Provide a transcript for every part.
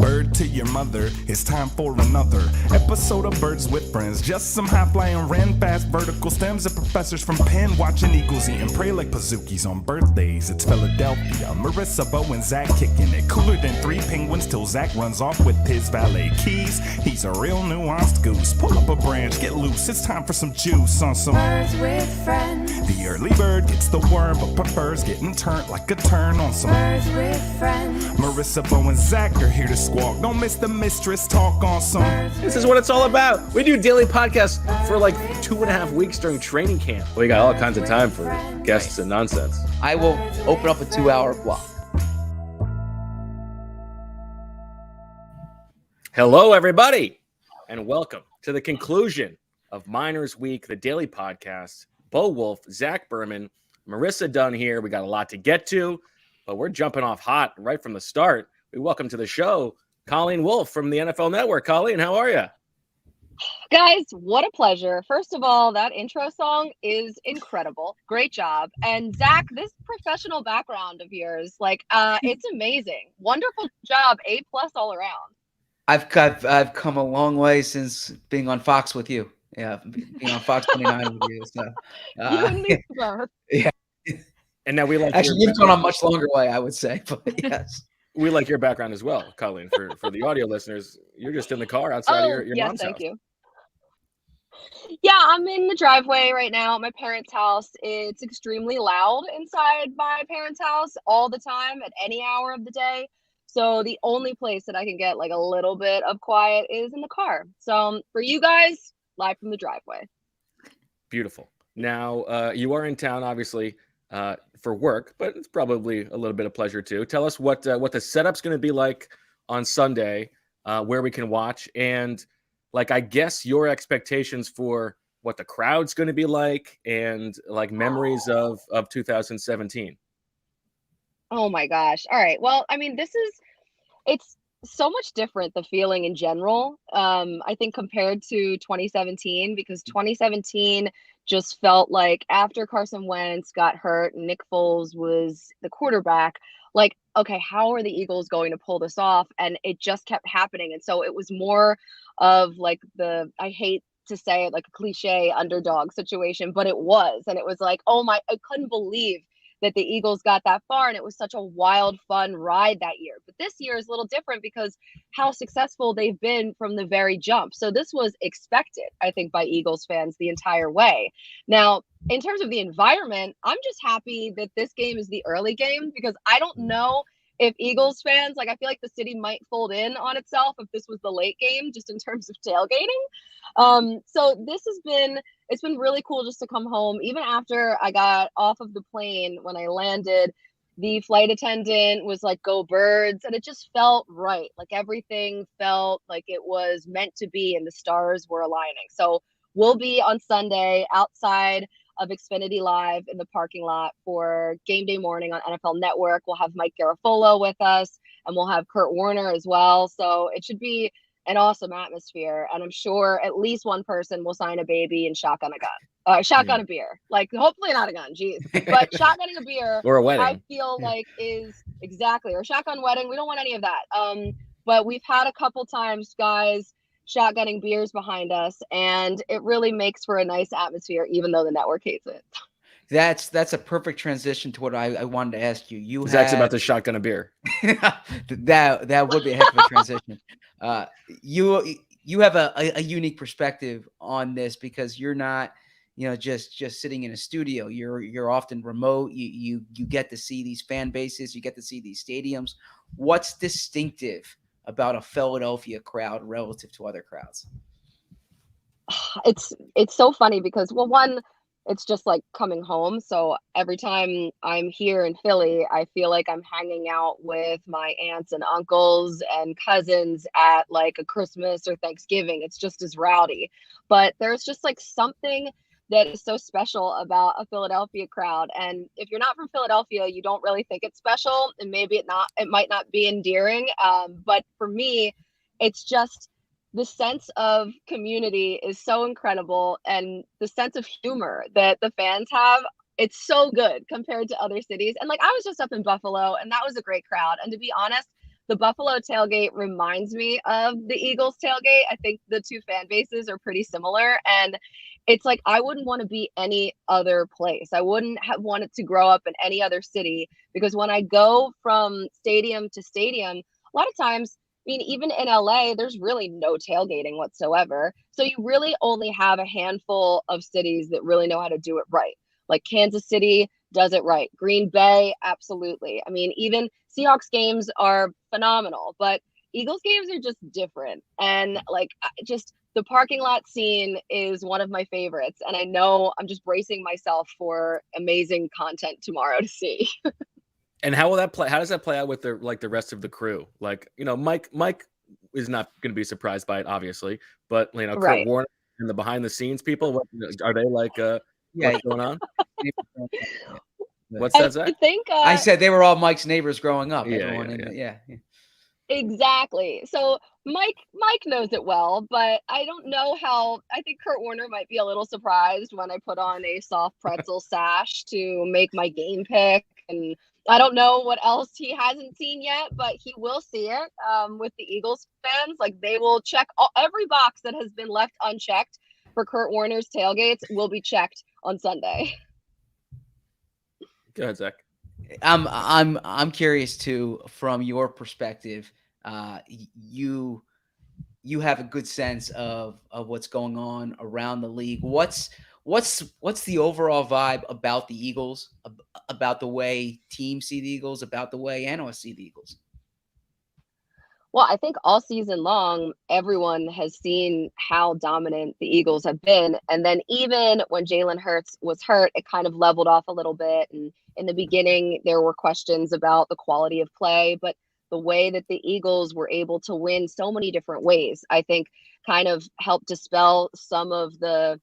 bird to your mother. It's time for another episode of Birds with Friends. Just some high-flying wren, fast vertical stems of professors from Penn watching eagles eating prey like Pazookies on birthdays. It's Philadelphia. Marissa, Bo, and Zach kicking it. Cooler than 3 penguins till Zach runs off with his valet keys. He's a real nuanced goose. Pull up a branch, get loose. It's time for some juice on some Birds with Friends. The early bird gets the worm but prefers getting turned like a turn on some Birds with Friends. Marissa, Bo, and Zach are here to squawk. Don't miss the mistress talk on some. This is what it's all about. We do daily podcasts for like 2.5 weeks during training camp. We got all kinds of time for guests and nonsense. I will open up a 2-hour block. Hello, everybody, and welcome to the conclusion of Miners Week, the daily podcast. Bo Wulf, Zach Berman, Marissa Dunn here. We got a lot to get to, but we're jumping off hot right from the start. We welcome to the show Colleen Wolfe from the NFL Network. Colleen, how are you? Guys, what a pleasure. First of all, that intro song is incredible. Great job. And Zach, this professional background of yours, it's amazing. Wonderful job. A+ all around. I've come a long way since being on Fox with you. Yeah, being on Fox 29 with you. So, you and me both. Yeah. And now we like actually you've gone a much longer way, I would say. But yes, we like your background as well, Colleen. For the audio listeners, you're just in the car outside of your mom's house. Thank you. Yeah, I'm in the driveway right now at my parents' house. It's extremely loud inside my parents' house all the time at any hour of the day. So the only place that I can get like a little bit of quiet is in the car. So for you guys, live from the driveway. Beautiful. Now, you are in town, obviously, for work, but it's probably a little bit of pleasure too. Tell us what the setup's going to be like on Sunday, where we can watch, and I guess your expectations for what the crowd's going to be like, and memories of 2017. Oh my gosh. All right. Well, I mean, it's so much different, the feeling in general. I think compared to 2017, because 2017 just felt like after Carson Wentz got hurt and Nick Foles was the quarterback, okay, how are the Eagles going to pull this off? And it just kept happening. And so it was more of I hate to say it, like a cliche underdog situation, but it was. And it was like, I couldn't believe that the Eagles got that far, and it was such a wild, fun ride that year. But this year is a little different because how successful they've been from the very jump. So this was expected, I think, by Eagles fans the entire way. Now, in terms of the environment, I'm just happy that this game is the early game, because I don't know if Eagles fans, I feel like the city might fold in on itself if this was the late game, just in terms of tailgating. So it's been really cool just to come home. Even after I got off of the plane, when I landed, the flight attendant was like, "Go Birds." And it just felt right. Everything felt like it was meant to be and the stars were aligning. So we'll be on Sunday outside of Xfinity Live in the parking lot for game day morning on NFL Network. We'll have Mike Garafolo with us, and we'll have Kurt Warner as well. So it should be an awesome atmosphere. And I'm sure at least one person will sign a baby and shotgun a gun. A beer. Hopefully not a gun, geez. But shotgunning a beer or a wedding, I feel is exactly, or shotgun wedding. We don't want any of that. But we've had a couple times, guys, shotgunning beers behind us, and it really makes for a nice atmosphere, even though the network hates it. That's a perfect transition to what I wanted to ask you. Zach's about to shotgun a beer. that would be a heck of a transition. You have a unique perspective on this, because you're not, just sitting in a studio. You're often remote. You get to see these fan bases. You get to see these stadiums. What's distinctive about a Philadelphia crowd relative to other crowds? It's so funny because, well, one, it's just like coming home. So every time I'm here in Philly, I feel like I'm hanging out with my aunts and uncles and cousins at a Christmas or Thanksgiving. It's just as rowdy. But there's just something that is so special about a Philadelphia crowd. And if you're not from Philadelphia, you don't really think it's special, and maybe it might not be endearing. But for me, it's just the sense of community is so incredible, and the sense of humor that the fans have, it's so good compared to other cities. And I was just up in Buffalo, and that was a great crowd. And to be honest, the Buffalo tailgate reminds me of the Eagles tailgate. I think the two fan bases are pretty similar. And it's like, I wouldn't want to be any other place. I wouldn't have wanted to grow up in any other city, because when I go from stadium to stadium, a lot of times, I mean, even in LA, there's really no tailgating whatsoever. So you really only have a handful of cities that really know how to do it right. Like Kansas City does it right. Green Bay, absolutely. I mean, even Seahawks games are phenomenal, but Eagles games are just different. And like, just the parking lot scene is one of my favorites. And I know I'm just bracing myself for amazing content tomorrow to see. And how will that play? How does that play out with the rest of the crew? Like, Mike is not going to be surprised by it, obviously, but Kurt Right. Warner and the behind the scenes people, what are they like? What's going on? What's that, Zach? I think I said they were all Mike's neighbors growing up. Yeah. Exactly. So Mike knows it well, but I don't know how. I think Kurt Warner might be a little surprised when I put on a soft pretzel sash to make my game pick, and I don't know what else he hasn't seen yet, but he will see it. With the Eagles fans, like, they will check every box that has been left unchecked for Kurt Warner's tailgates will be checked on Sunday. Go ahead, Zach. I'm curious too, from your perspective. You have a good sense of what's going on around the league. What's the overall vibe about the Eagles, about the way teams see the Eagles, about the way analysts see the Eagles? Well, I think all season long, everyone has seen how dominant the Eagles have been. And then even when Jalen Hurts was hurt, it kind of leveled off a little bit. And in the beginning, there were questions about the quality of play, but the way that the Eagles were able to win so many different ways, I think kind of helped dispel some of the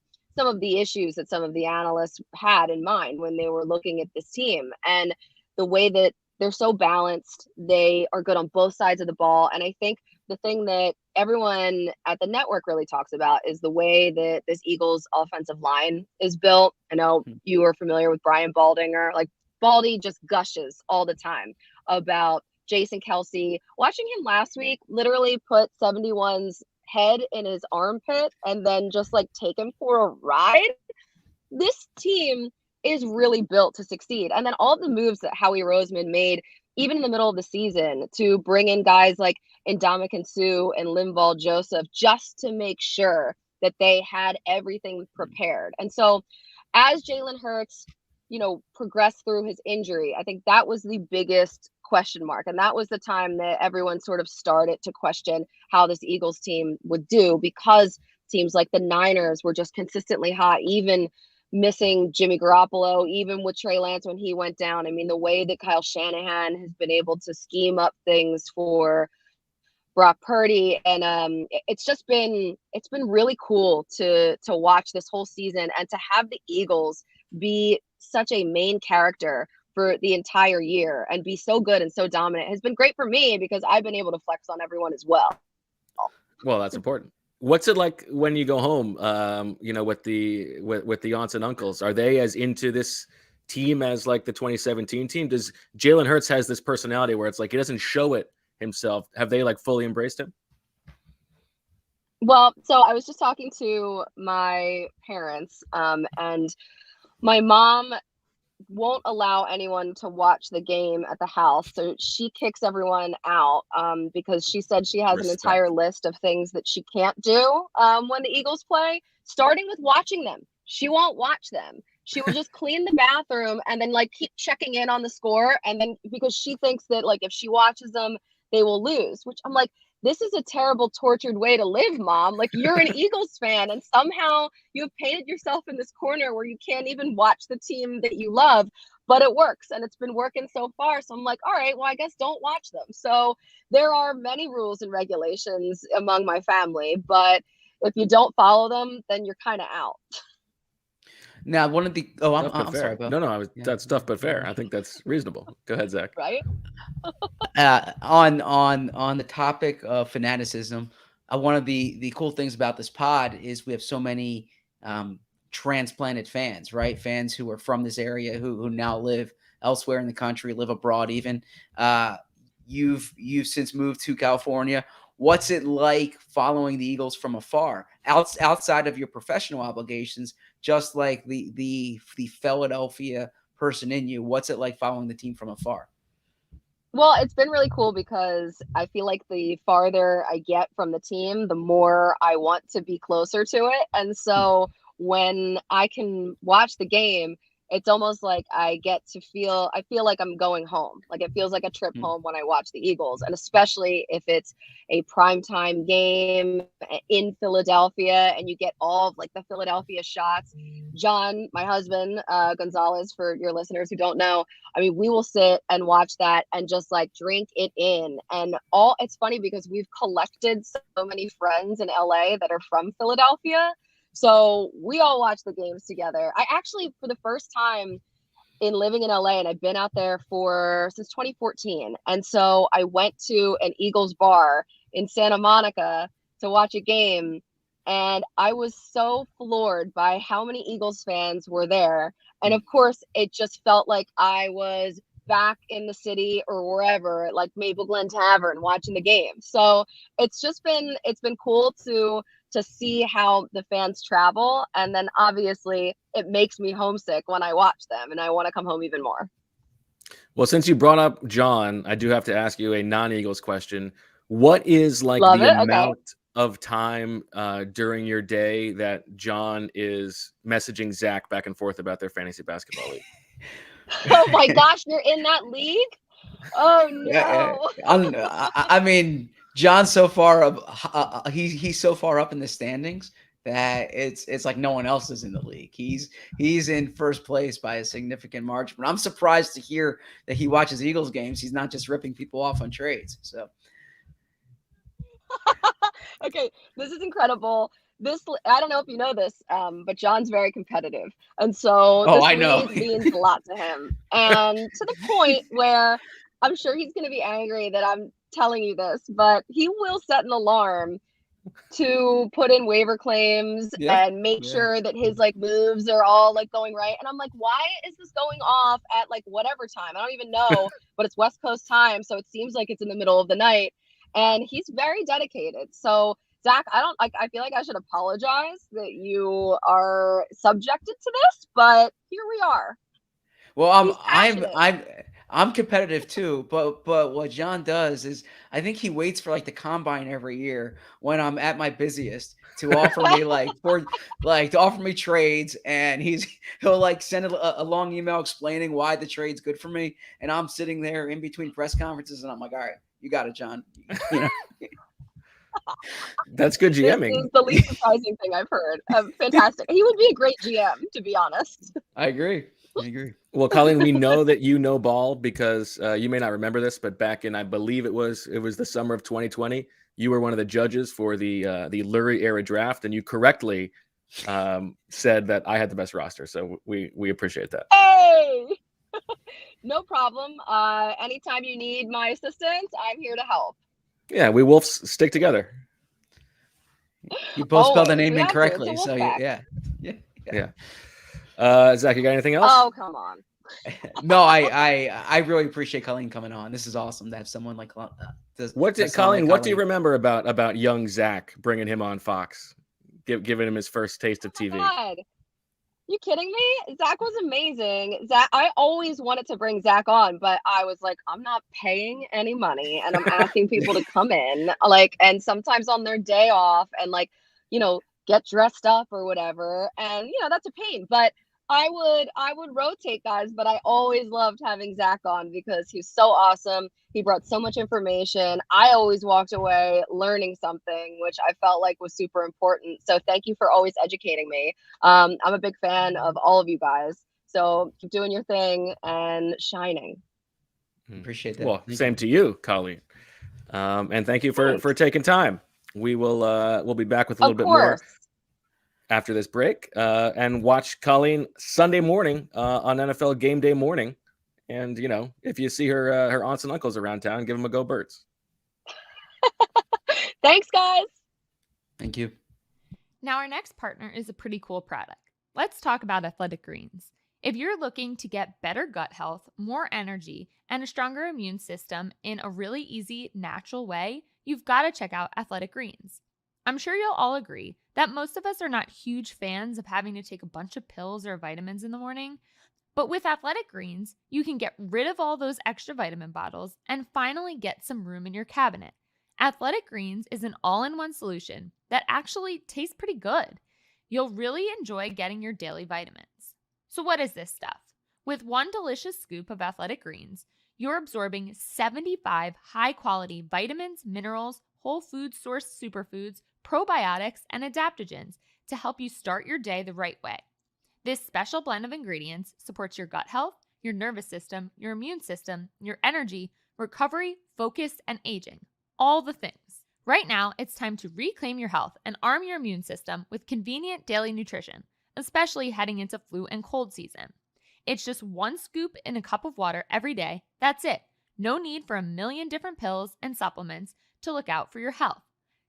issues that some of the analysts had in mind when they were looking at this team. And the way that they're so balanced, they are good on both sides of the ball. And I think the thing that everyone at the network really talks about is the way that this Eagles offensive line is built. I know you are familiar with Brian Baldinger. Like, Baldy just gushes all the time about Jason Kelce. Watching him last week literally put 71's head in his armpit and then just like take him for a ride. This team is really built to succeed. And then all the moves that Howie Roseman made, even in the middle of the season, to bring in guys like Ndamukong Suh and Linval Joseph, just to make sure that they had everything prepared. And so as Jalen Hurts, progressed through his injury, I think that was the biggest question mark. And that was the time that everyone sort of started to question how this Eagles team would do, because teams like the Niners were just consistently hot, even missing Jimmy Garoppolo, even with Trey Lance when he went down. I mean, the way that Kyle Shanahan has been able to scheme up things for Brock Purdy, and it's been really cool to watch this whole season, and to have the Eagles be such a main character for the entire year and be so good and so dominant has been great for me, because I've been able to flex on everyone as well. Well, that's important. What's it like when you go home, with the aunts and uncles? Are they as into this team as like the 2017 team? Does Jalen Hurts has this personality where it's like he doesn't show it himself? Have they like fully embraced him? Well, so I was just talking to my parents, and my mom won't allow anyone to watch the game at the house. So she kicks everyone out because she said she has an entire list of things that she can't do when the Eagles play, starting with watching them. She won't watch them. She will just clean the bathroom and then like keep checking in on the score. And then because she thinks that like if she watches them, they will lose, which I'm like, this is a terrible, tortured way to live, Mom. Like, you're an Eagles fan, and somehow you've painted yourself in this corner where you can't even watch the team that you love, but it works, and it's been working so far. So I'm like, all right, well, I guess don't watch them. So there are many rules and regulations among my family, but if you don't follow them, then you're kind of out. Now, one of the I'm sorry, Bo. No, that's tough but fair. I think that's reasonable. Go ahead, Zach. Right. On the topic of fanaticism, one of the cool things about this pod is we have so many transplanted fans, right? Fans who are from this area who now live elsewhere in the country, live abroad even. you've since moved to California. What's it like following the Eagles from afar, outside of your professional obligations, just like the Philadelphia person in you? What's it like following the team from afar? Well, it's been really cool because I feel like the farther I get from the team, the more I want to be closer to it. And so when I can watch the game, it's almost like I feel like I'm going home. Like it feels like a trip home when I watch the Eagles, and especially if it's a primetime game in Philadelphia and you get all of like the Philadelphia shots. John, my husband, Gonzalez, for your listeners who don't know, I mean, we will sit and watch that and just like drink it in. And it's funny because we've collected so many friends in LA that are from Philadelphia. So we all watch the games together. I actually, for the first time in living in LA, and I've been out there since 2014. And so I went to an Eagles bar in Santa Monica to watch a game. And I was so floored by how many Eagles fans were there. And of course, it just felt like I was back in the city or wherever, like Maple Glen Tavern, watching the game. So it's been cool to see how the fans travel. And then obviously it makes me homesick when I watch them and I want to come home even more. Well, since you brought up John, I do have to ask you a non-Eagles question. What is like amount of time during your day that John is messaging Zach back and forth about their fantasy basketball league? Oh my gosh, you're in that league? Oh no. Yeah. I mean, John's so far up. He's so far up in the standings that it's like no one else is in the league. He's in first place by a significant margin. But I'm surprised to hear that he watches Eagles games. He's not just ripping people off on trades. So okay, this is incredible. I don't know if you know this, but John's very competitive, and so this league means a lot to him, and to the point where I'm sure he's going to be angry that I'm telling you this, but he will set an alarm to put in waiver claims and make sure that his like moves are all like going right. And I'm like, why is this going off at like whatever time? I don't even know, but it's West Coast time, so it seems like it's in the middle of the night. And he's very dedicated. So Zach, I feel like I should apologize that you are subjected to this, but here we are. Well, I'm competitive too, but what John does is I think he waits for like the combine every year when I'm at my busiest to offer me to offer me trades, and he'll like send a long email explaining why the trade's good for me, and I'm sitting there in between press conferences and I'm like, all right, you got it, John. You know. That's good GMing. This is the least surprising thing I've heard. Fantastic. He would be a great GM, to be honest. I agree. Well, Colleen, we know that you know ball because you may not remember this, but back in, I believe it was the summer of 2020, you were one of the judges for the Lurie era draft, and you correctly said that I had the best roster. So we appreciate that. Hey, no problem. Anytime you need my assistance, I'm here to help. Yeah, we Wolves stick together. You both spelled the name incorrectly, so yeah. Zach, you got anything else? Oh, come on. No, I really appreciate Colleen coming on. This is awesome to have someone like Colleen? What do you remember about young Zach, bringing him on Fox, giving him his first taste of TV? God. You kidding me? Zach was amazing. Zach, I always wanted to bring Zach on, but I was like, I'm not paying any money, and I'm asking people to come in, and sometimes on their day off, and get dressed up or whatever, and that's a pain. But I would rotate guys, but I always loved having Zach on because he's so awesome. He brought so much information. I always walked away learning something, which I felt like was super important. So thank you for always educating me. I'm a big fan of all of you guys. So keep doing your thing and shining. Appreciate that. Well, same to you, Colleen. And thank you for taking time. We'll be back with a little bit more after this break, and watch Colleen Sunday morning on NFL Game Day morning. And if you see her aunts and uncles around town, give them a go Birds. Thanks, guys. Thank you. Now our next partner is a pretty cool product. Let's talk about Athletic Greens. If you're looking to get better gut health, more energy, and a stronger immune system in a really easy, natural way, you've got to check out Athletic Greens. I'm sure you'll all agree that most of us are not huge fans of having to take a bunch of pills or vitamins in the morning, but with Athletic Greens, you can get rid of all those extra vitamin bottles and finally get some room in your cabinet. Athletic Greens is an all-in-one solution that actually tastes pretty good. You'll really enjoy getting your daily vitamins. So what is this stuff? With one delicious scoop of Athletic Greens, you're absorbing 75 high-quality vitamins, minerals, whole food source superfoods, probiotics, and adaptogens to help you start your day the right way. This special blend of ingredients supports your gut health, your nervous system, your immune system, your energy, recovery, focus, and aging. All the things. Right now, it's time to reclaim your health and arm your immune system with convenient daily nutrition, especially heading into flu and cold season. It's just one scoop in a cup of water every day. That's it. No need for a million different pills and supplements to look out for your health.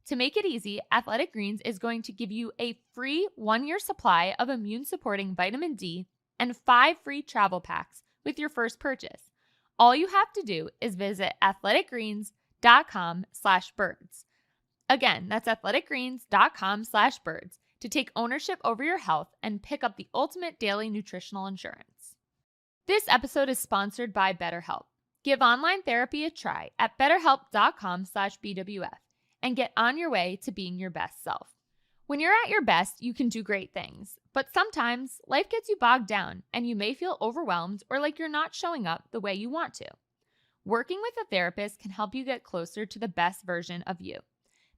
To make it easy, Athletic Greens is going to give you a free 1-year supply of immune-supporting vitamin D and 5 free travel packs with your first purchase. All you have to do is visit athleticgreens.com/birds. Again, that's athleticgreens.com/birds to take ownership over your health and pick up the ultimate daily nutritional insurance. This episode is sponsored by BetterHelp. Give online therapy a try at betterhelp.com/BWF and get on your way to being your best self. When you're at your best, you can do great things, but sometimes life gets you bogged down and you may feel overwhelmed or like you're not showing up the way you want to. Working with a therapist can help you get closer to the best version of you.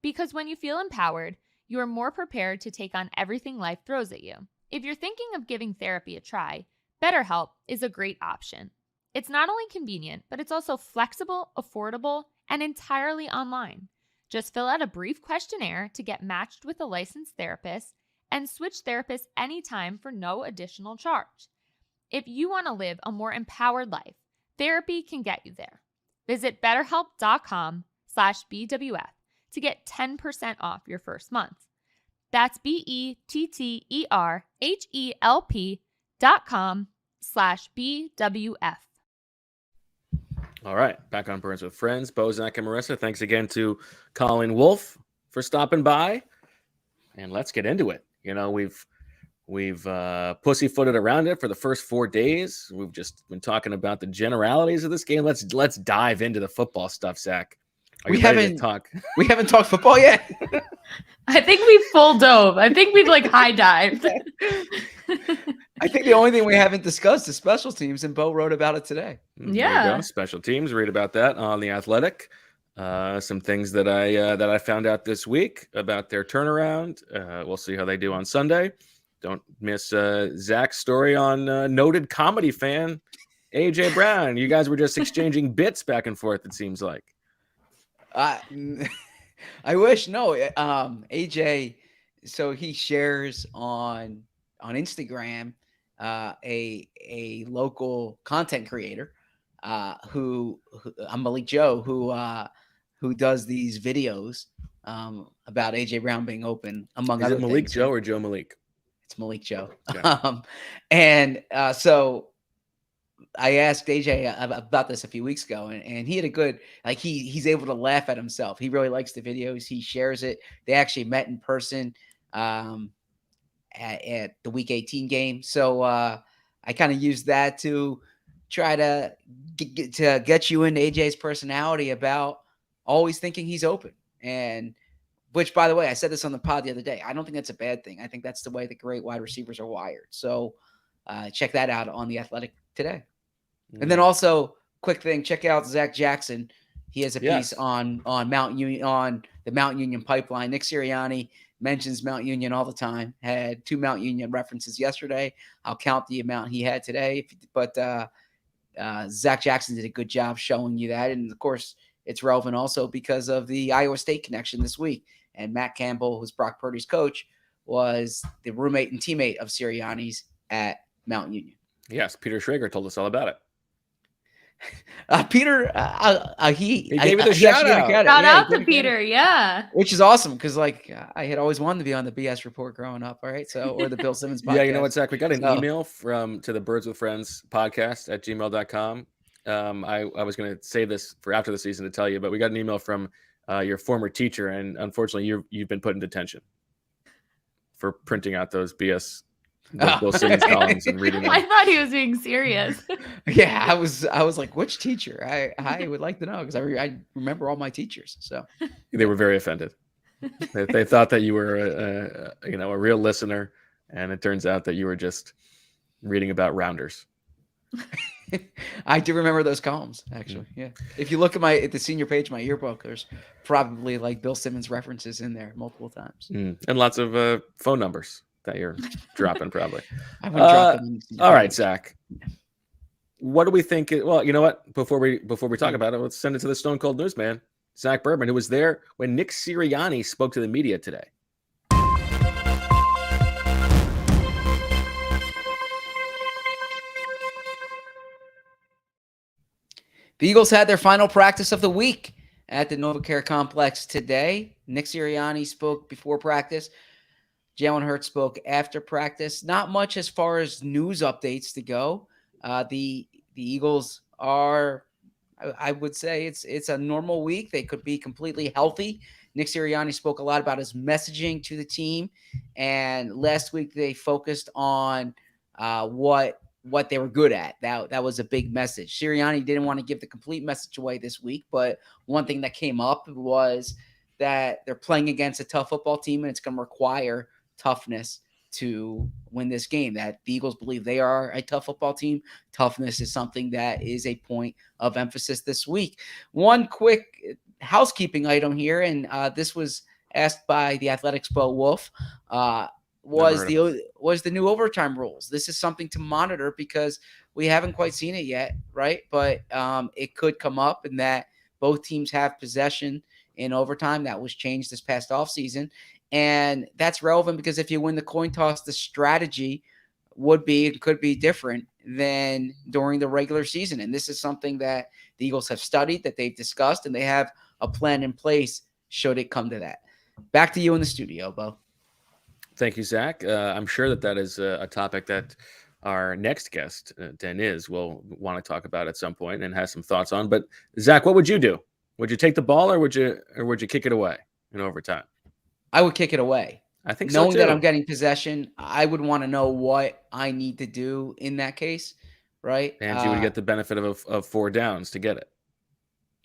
Because when you feel empowered, you are more prepared to take on everything life throws at you. If you're thinking of giving therapy a try, BetterHelp is a great option. It's not only convenient, but it's also flexible, affordable, and entirely online. Just fill out a brief questionnaire to get matched with a licensed therapist and switch therapists anytime for no additional charge. If you want to live a more empowered life, therapy can get you there. Visit betterhelp.com/BWF to get 10% off your first month. That's BETTERHELP.com/BWF. All right, back on Birds with Friends. Bo, Zach, and Marissa, thanks again to Colleen Wulf for stopping by. And let's get into it. You know, we've pussyfooted around it for the first 4 days. We've just been talking about the generalities of this game. Let's dive into the football stuff, Zach. We haven't talked football yet. I think we full dove. I think we'd like high dived. I think the only thing we haven't discussed is special teams, and Bo wrote about it today. Yeah. There you go. Special teams. Read about that on The Athletic. Some things that I found out this week about their turnaround. We'll see how they do on Sunday. Don't miss Zach's story on noted comedy fan AJ Brown. You guys were just exchanging bits back and forth, it seems like. I wish. No, AJ. So he shares on Instagram a local content creator who I'm Malik Joe who does these videos about AJ Brown being open, among other things. Is it Malik Joe or Joe Malik? It's Malik Joe. Okay. So I asked AJ about this a few weeks ago, and he had a good, he's able to laugh at himself. He really likes the videos. He shares it. They actually met in person at the Week 18 game. So I kind of used that to try to get you into AJ's personality about always thinking he's open. And which, by the way, I said this on the pod the other day. I don't think that's a bad thing. I think that's the way the great wide receivers are wired. So check that out on The Athletic today. And then also, quick thing, check out Zach Jackson. He has a piece on Mount Union, on the Mount Union pipeline. Nick Sirianni mentions Mount Union all the time. Had 2 Mount Union references yesterday. I'll count the amount he had today. But Zach Jackson did a good job showing you that. And, of course, it's relevant also because of the Iowa State connection this week. And Matt Campbell, who's Brock Purdy's coach, was the roommate and teammate of Sirianni's at Mount Union. Yes, Peter Schrager told us all about it. Peter, He gave you the shout out. Shout out to Peter, yeah. Which is awesome because, like, I had always wanted to be on the BS Report growing up. All right, so or the Bill Simmons podcast. Yeah, you know what, Zach? We got an email to the Birds with Friends podcast at gmail.com. I was going to say this for after the season to tell you, but we got an email from your former teacher, and unfortunately, you've been put in detention for printing out those BS Bill Simmons columns and reading them. I thought he was being serious. Yeah, I was like, which teacher? I would like to know because I remember all my teachers. So they were very offended. They thought that you were a real listener, and it turns out that you were just reading about rounders. I do remember those columns, actually. Yeah. If you look at the senior page of my yearbook, there's probably like Bill Simmons references in there multiple times. And lots of phone numbers that you're dropping, probably. I wouldn't drop them. All right, Zach. What do we think? Well, you know what? Before we talk about it, let's send it to the Stone Cold Newsman, Zach Berman, who was there when Nick Sirianni spoke to the media today. The Eagles had their final practice of the week at the NovaCare Complex today. Nick Sirianni spoke before practice. Jalen Hurts spoke after practice. Not much as far as news updates to go. The Eagles are, I would say, it's a normal week. They could be completely healthy. Nick Sirianni spoke a lot about his messaging to the team, and last week they focused on what they were good at. That was a big message. Sirianni didn't want to give the complete message away this week, but one thing that came up was that they're playing against a tough football team, and it's going to require toughness to win this game. That the Eagles believe they are a tough football team. Toughness is something that is a point of emphasis this week. One quick housekeeping item here, and this was asked by the Athletics Bo Wolfe, was the new overtime rules. This is something to monitor because we haven't quite seen it yet, right? But it could come up in that both teams have possession in overtime. That was changed this past offseason. And that's relevant because if you win the coin toss, the strategy could be different than during the regular season. And this is something that the Eagles have studied, that they've discussed, and they have a plan in place should it come to that. Back to you in the studio, Bo. Thank you, Zach. I'm sure that is a topic that our next guest, Deniz, will want to talk about at some point and has some thoughts on. But Zach, what would you do? Would you take the ball or would you kick it away in overtime? I would kick it away. I think so, knowing too. that I'm getting possession, I would want to know what I need to do in that case, right? And you would get the benefit of 4 downs to get it.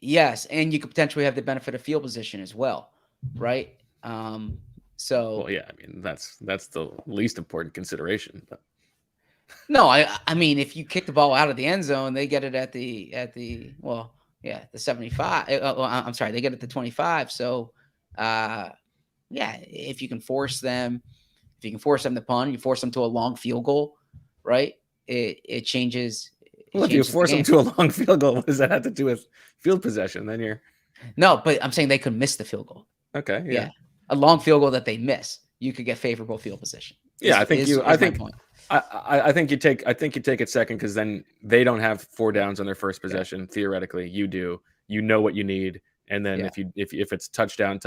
Yes, and you could potentially have the benefit of field position as well, right? Well, yeah, I mean that's the least important consideration. But no, I mean if you kick the ball out of the end zone, they get it at the 75. I'm sorry, they get it at the 25. So, yeah, if you can force them to punt, you force them to a long field goal, right? It changes. Well, if you force them to a long field goal, what does that have to do with field possession? Then you're no, but I'm saying they could miss the field gool. Okay, yeah. A long field goal that they miss, you could get favorable field position. Yeah, I think you take it second because then they don't have 4 downs on their first possession. Yeah. Theoretically, you do. You know what you need, and then if it's touchdown,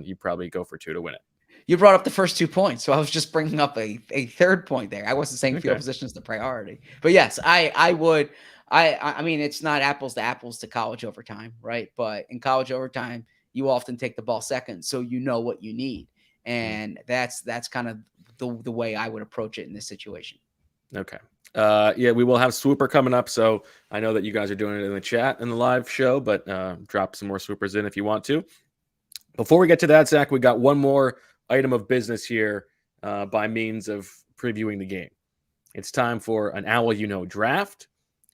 you probably go for 2 to win it. You brought up the first 2 points, so I was just bringing up a third point there. I wasn't saying field position is the priority, but yes, I would. I mean, it's not apples to apples to college overtime, right? But in college overtime, you often take the ball second, so you know what you need, and that's kind of the way I would approach it in this situation. Okay. Yeah, we will have Swooper coming up, so I know that you guys are doing it in the chat in the live show, but drop some more Swoopers in if you want to. Before we get to that, Zach, we got one more item of business here by means of previewing the game. It's time for an Owl You Know draft,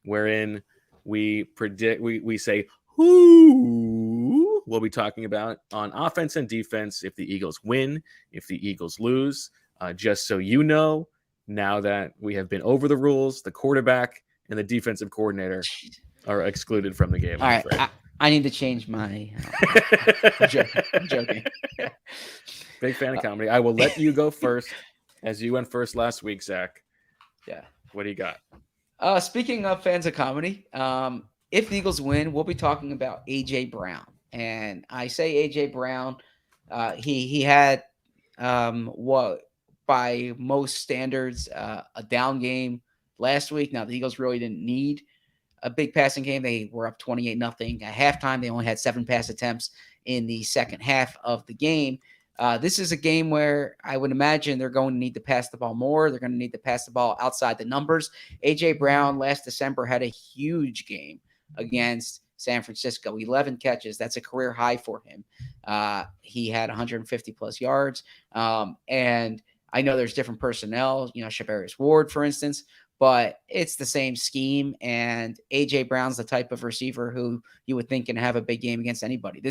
wherein we predict, we say who we'll be talking about on offense and defense if the Eagles win, if the Eagles lose. Just so you know, now that we have been over the rules, the quarterback and the defensive coordinator are excluded from the game. All right, I need to change my. I'm joking. Big fan of comedy. I will let you go first, as you went first last week, Zach. Yeah. What do you got? Speaking of fans of comedy, if the Eagles win, we'll be talking about A.J. Brown. And I say A.J. Brown, he had what by most standards a down game last week. Now the Eagles really didn't need a big passing game. They were up 28-0 at halftime. They only had 7 pass attempts in the second half of the game. This is a game where I would imagine they're going to need to pass the ball more. They're going to need to pass the ball outside the numbers. A.J. Brown last December had a huge game against San Francisco, 11 catches. That's a career high for him. He had 150 plus yards. And I know there's different personnel, Shavarius Ward, for instance, but it's the same scheme. And A.J. Brown's the type of receiver who you would think can have a big game against anybody.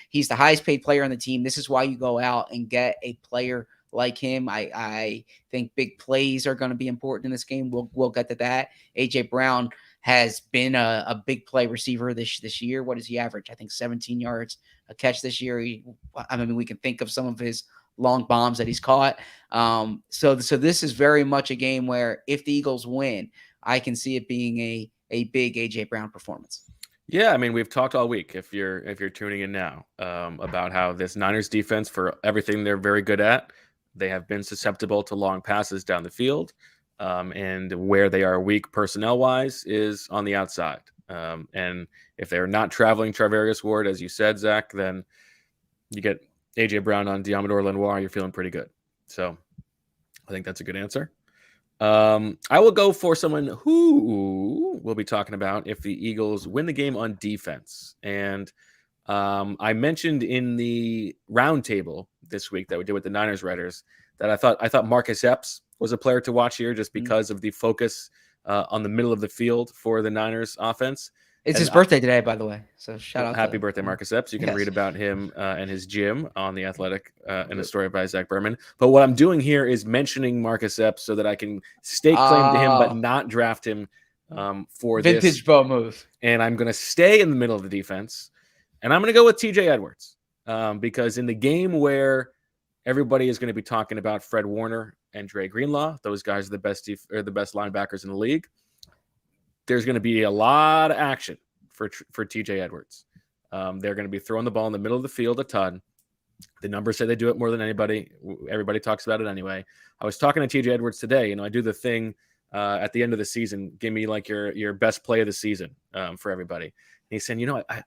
He's the highest paid player on the team. This is why you go out and get a player like him. I think big plays are going to be important in this game. We'll get to that. A.J. Brown has been a big play receiver this year. What does he average? I think 17 yards a catch this year. We can think of some of his long bombs that he's caught. So this is very much a game where if the Eagles win, I can see it being a big A.J. Brown performance. Yeah, we've talked all week, if you're tuning in now, about how this Niners defense, for everything they're very good at, they have been susceptible to long passes down the field. And where they are weak personnel-wise is on the outside. And if they're not traveling Charvarius Ward, as you said, Zach, then you get A.J. Brown on Diamador Lenoir, you're feeling pretty good. So I think that's a good answer. I will go for someone who we'll be talking about if the Eagles win the game on defense. And I mentioned in the roundtable this week that we did with the Niners writers that I thought Marcus Epps was a player to watch here just because of the focus on the middle of the field for the Niners offense. It's his birthday today, by the way. So shout out. Happy birthday, Marcus Epps. You can read about him and his gym on The Athletic in a story by Zach Berman. But what I'm doing here is mentioning Marcus Epps so that I can stake claim to him but not draft him for vintage this. bow move. And I'm going to stay in the middle of the defense. And I'm going to go with TJ Edwards because in the game where everybody is going to be talking about Fred Warner and Dre Greenlaw, those guys are the best linebackers in the league. There's going to be a lot of action for TJ Edwards. They're going to be throwing the ball in the middle of the field a ton. The numbers say they do it more than anybody. Everybody talks about it anyway. I was talking to TJ Edwards today. I do the thing at the end of the season. Give me like your best play of the season for everybody. And he's saying, I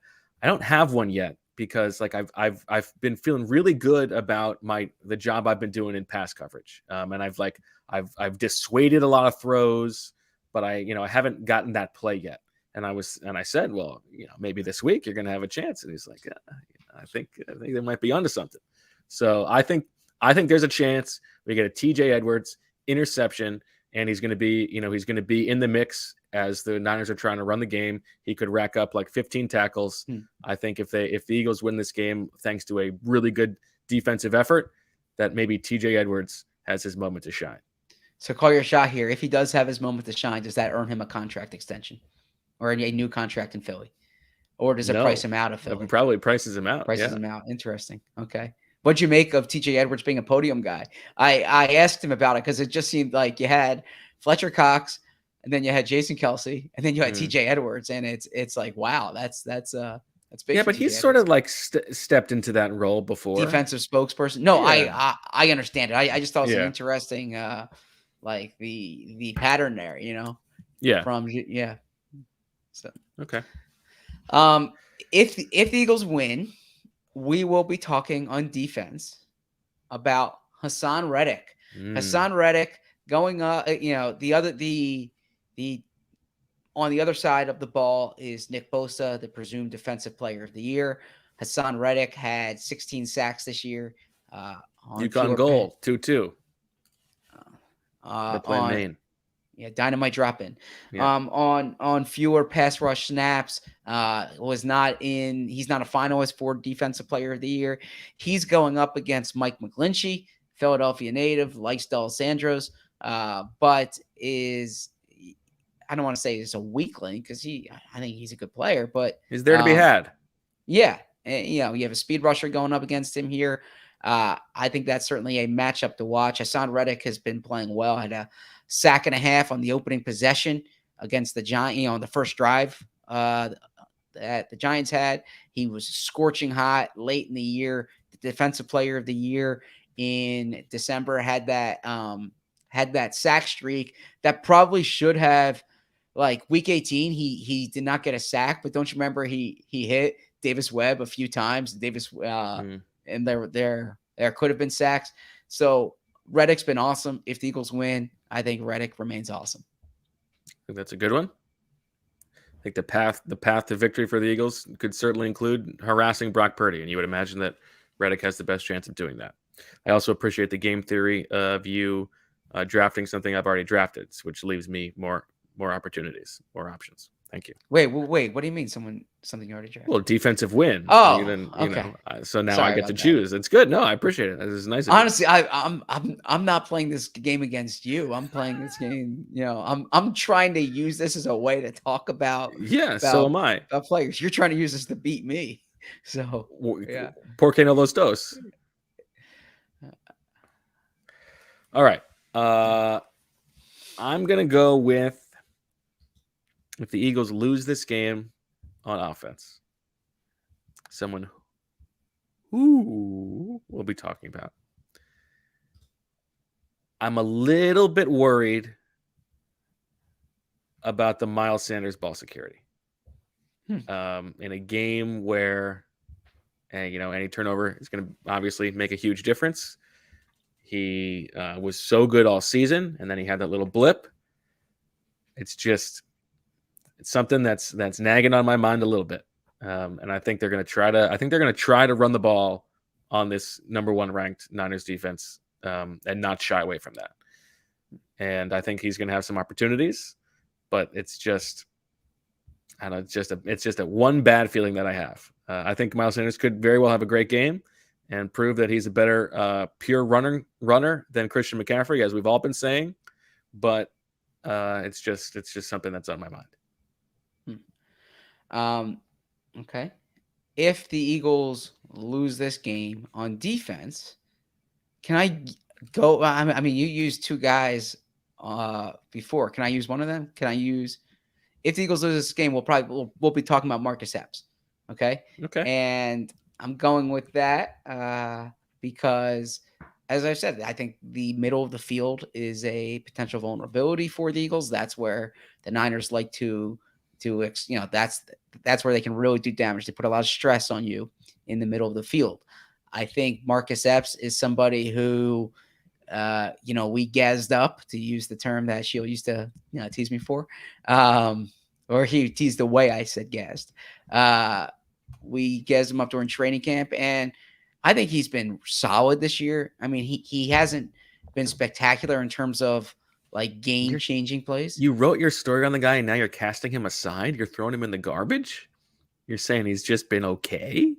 don't have one yet because like I've been feeling really good about the job I've been doing in pass coverage. And I've dissuaded a lot of throws, but I haven't gotten that play yet. And I said, well, maybe this week you're going to have a chance. And he's like, yeah, I think they might be onto something. So I think there's a chance we get a TJ Edwards interception, and he's going to be in the mix as the Niners are trying to run the game. He could rack up like 15 tackles. I think if the Eagles win this game, thanks to a really good defensive effort, that maybe TJ Edwards has his moment to shine. So call your shot here. If he does have his moment to shine, does that earn him a contract extension or a new contract in Philly? Or does it price him out of Philly? It probably prices him out. Prices him out. Interesting. Okay. What'd you make of TJ Edwards being a podium guy? I asked him about it because it just seemed like you had Fletcher Cox and then you had Jason Kelsey and then you had TJ Edwards. And it's like, wow, that's big. Yeah, but he's sort of like stepped into that role before. Defensive spokesperson. No, yeah. I understand it. I just thought it was an interesting, like the pattern there, Yeah. So okay. If the Eagles win, we will be talking on defense about Hassan Reddick. Hassan Reddick going up. The on the other side of the ball is Nick Bosa, the presumed defensive player of the year. Hassan Reddick had 16 sacks this year. UConn goal 2-2. They're playing Maine. Yeah, dynamite drop in. Yeah. On fewer pass rush snaps. He's not a finalist for defensive player of the year. He's going up against Mike McGlinchey, Philadelphia native, likes D'Alessandro's, but I don't want to say he's a weakling because I think he's a good player, but he's there to be had. Yeah. And, you have a speed rusher going up against him here. I think that's certainly a matchup to watch. Hassan Reddick has been playing well. Had a sack and a half on the opening possession against the Giants, on the first drive that the Giants had. He was scorching hot late in the year. The defensive player of the year in December, had that sack streak that probably should have, like week 18, he did not get a sack, but don't you remember he hit Davis Webb a few times. And there could have been sacks. So Reddick's been awesome. If the Eagles win, I think Reddick remains awesome. I think that's a good one. I think the path to victory for the Eagles could certainly include harassing Brock Purdy, and you would imagine that Reddick has the best chance of doing that. I also appreciate the game theory of you drafting something I've already drafted, which leaves me more opportunities, more options. Thank you. Wait. What do you mean? Something you already drafted? Well, defensive win. Oh, okay. So now Sorry I get to about choose. It's good. No, I appreciate it. This is nice. Honestly, I'm not playing this game against you. I'm playing this game. I'm trying to use this as a way to talk about. Yeah. So am I. About players. You're trying to use this to beat me. So yeah. Por qué no los dos? All right. I'm gonna go with, if the Eagles lose this game on offense, someone who we'll be talking about. I'm a little bit worried about the Miles Sanders ball security. In a game where, any turnover is going to obviously make a huge difference. He was so good all season, and then he had that little blip. It's something that's nagging on my mind a little bit, and I think they're going to try to run the ball on this number 1 ranked Niners defense, and not shy away from that. And I think he's going to have some opportunities, but it's just, I don't know, it's just a one bad feeling that I have. I think Miles Sanders could very well have a great game and prove that he's a better pure runner than Christian McCaffrey, as we've all been saying. But it's just something that's on my mind. Okay. If the Eagles lose this game on defense, can I go? I mean, you used 2 guys before. Can I use one of them? If the Eagles lose this game, we'll be talking about Marcus Epps. Okay. And I'm going with that because, as I said, I think the middle of the field is a potential vulnerability for the Eagles. That's where the Niners like to that's where they can really do damage. They put a lot of stress on you in the middle of the field. I think Marcus Epps is somebody who, we gassed up, to use the term that Sheil used to tease me for, or he teased the way I said gassed. We gassed him up during training camp, and I think he's been solid this year. I mean, he hasn't been spectacular in terms of like game-changing plays. You wrote your story on the guy, and now you're casting him aside. You're throwing him in the garbage. You're saying he's just been okay.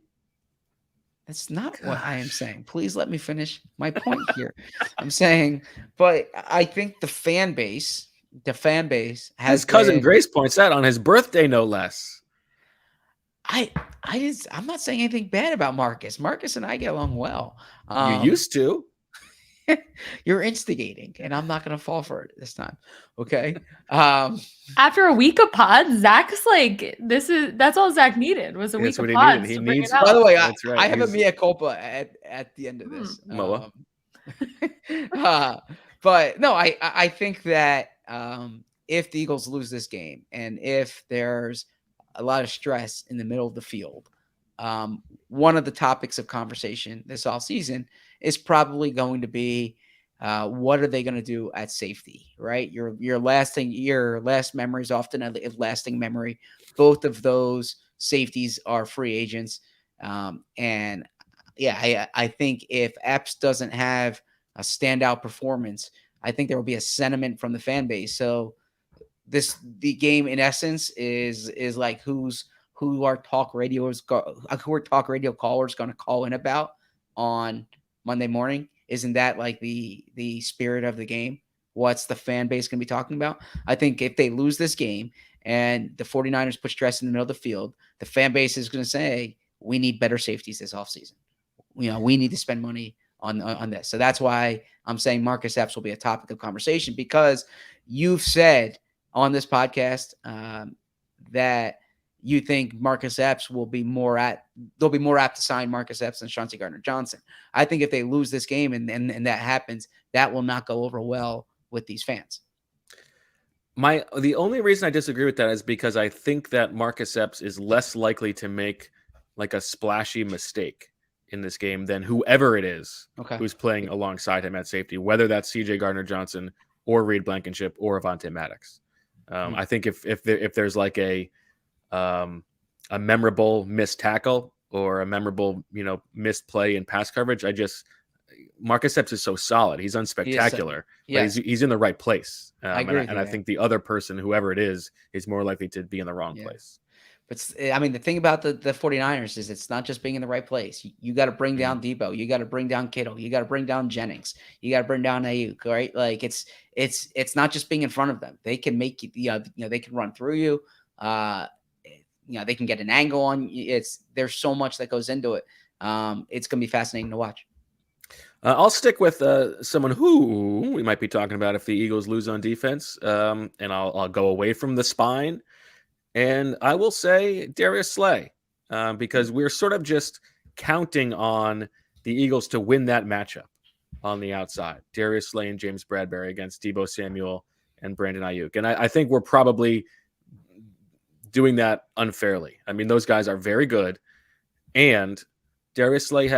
That's not what I am saying. Please let me finish my point here. I'm saying, but I think the fan base has his cousin Grace points out on his birthday, no less. I'm not saying anything bad about Marcus. Marcus and I get along well. You used to. You're instigating, and I'm not going to fall for it this time. Okay. After a week of pods, Zach's like, that's all Zach needed was a week of pods. He needs. By the way, I have a mea culpa at the end of this. Moa. But no, I think that if the Eagles lose this game, and if there's a lot of stress in the middle of the field, one of the topics of conversation this offseason is probably going to be what are they going to do at safety, right? Your last memory is often a lasting memory. Both of those safeties are free agents. And yeah, I think if Epps doesn't have a standout performance, I think there will be a sentiment from the fan base. So the game in essence is like who are talk radio callers going to call in about on Monday morning. Isn't that like the spirit of the game? What's the fan base going to be talking about? I think if they lose this game and the 49ers put stress in the middle of the field, the fan base is going to say, we need better safeties this offseason. We need to spend money on this. So that's why I'm saying Marcus Epps will be a topic of conversation, because you've said on this podcast that you think Marcus Epps they'll be more apt to sign Marcus Epps than Chauncey Gardner-Johnson. I think if they lose this game and that happens, that will not go over well with these fans. The only reason I disagree with that is because I think that Marcus Epps is less likely to make like a splashy mistake in this game than whoever it is who's playing alongside him at safety, whether that's CJ Gardner-Johnson or Reed Blankenship or Avonte Maddox. I think if there's like a memorable missed tackle or a memorable, missed play in pass coverage, Marcus Epps is so solid. He's unspectacular. He's in the right place. I agree with you, I think the other person, whoever it is more likely to be in the wrong place. But I mean, the thing about the 49ers is it's not just being in the right place. You got to bring down Debo. You got to bring down Kittle. You got to bring down Jennings. You got to bring down Ayuk, right? Like it's not just being in front of them. They can make you, they can run through you. They can get an angle on you. There's so much that goes into it. It's going to be fascinating to watch. I'll stick with someone who we might be talking about if the Eagles lose on defense, and I'll go away from the spine, and I will say Darius Slay, because we're sort of just counting on the Eagles to win that matchup on the outside. Darius Slay and James Bradbury against Deebo Samuel and Brandon Ayuk, and I think we're probably doing that unfairly. I mean, those guys are very good, and Darius Slay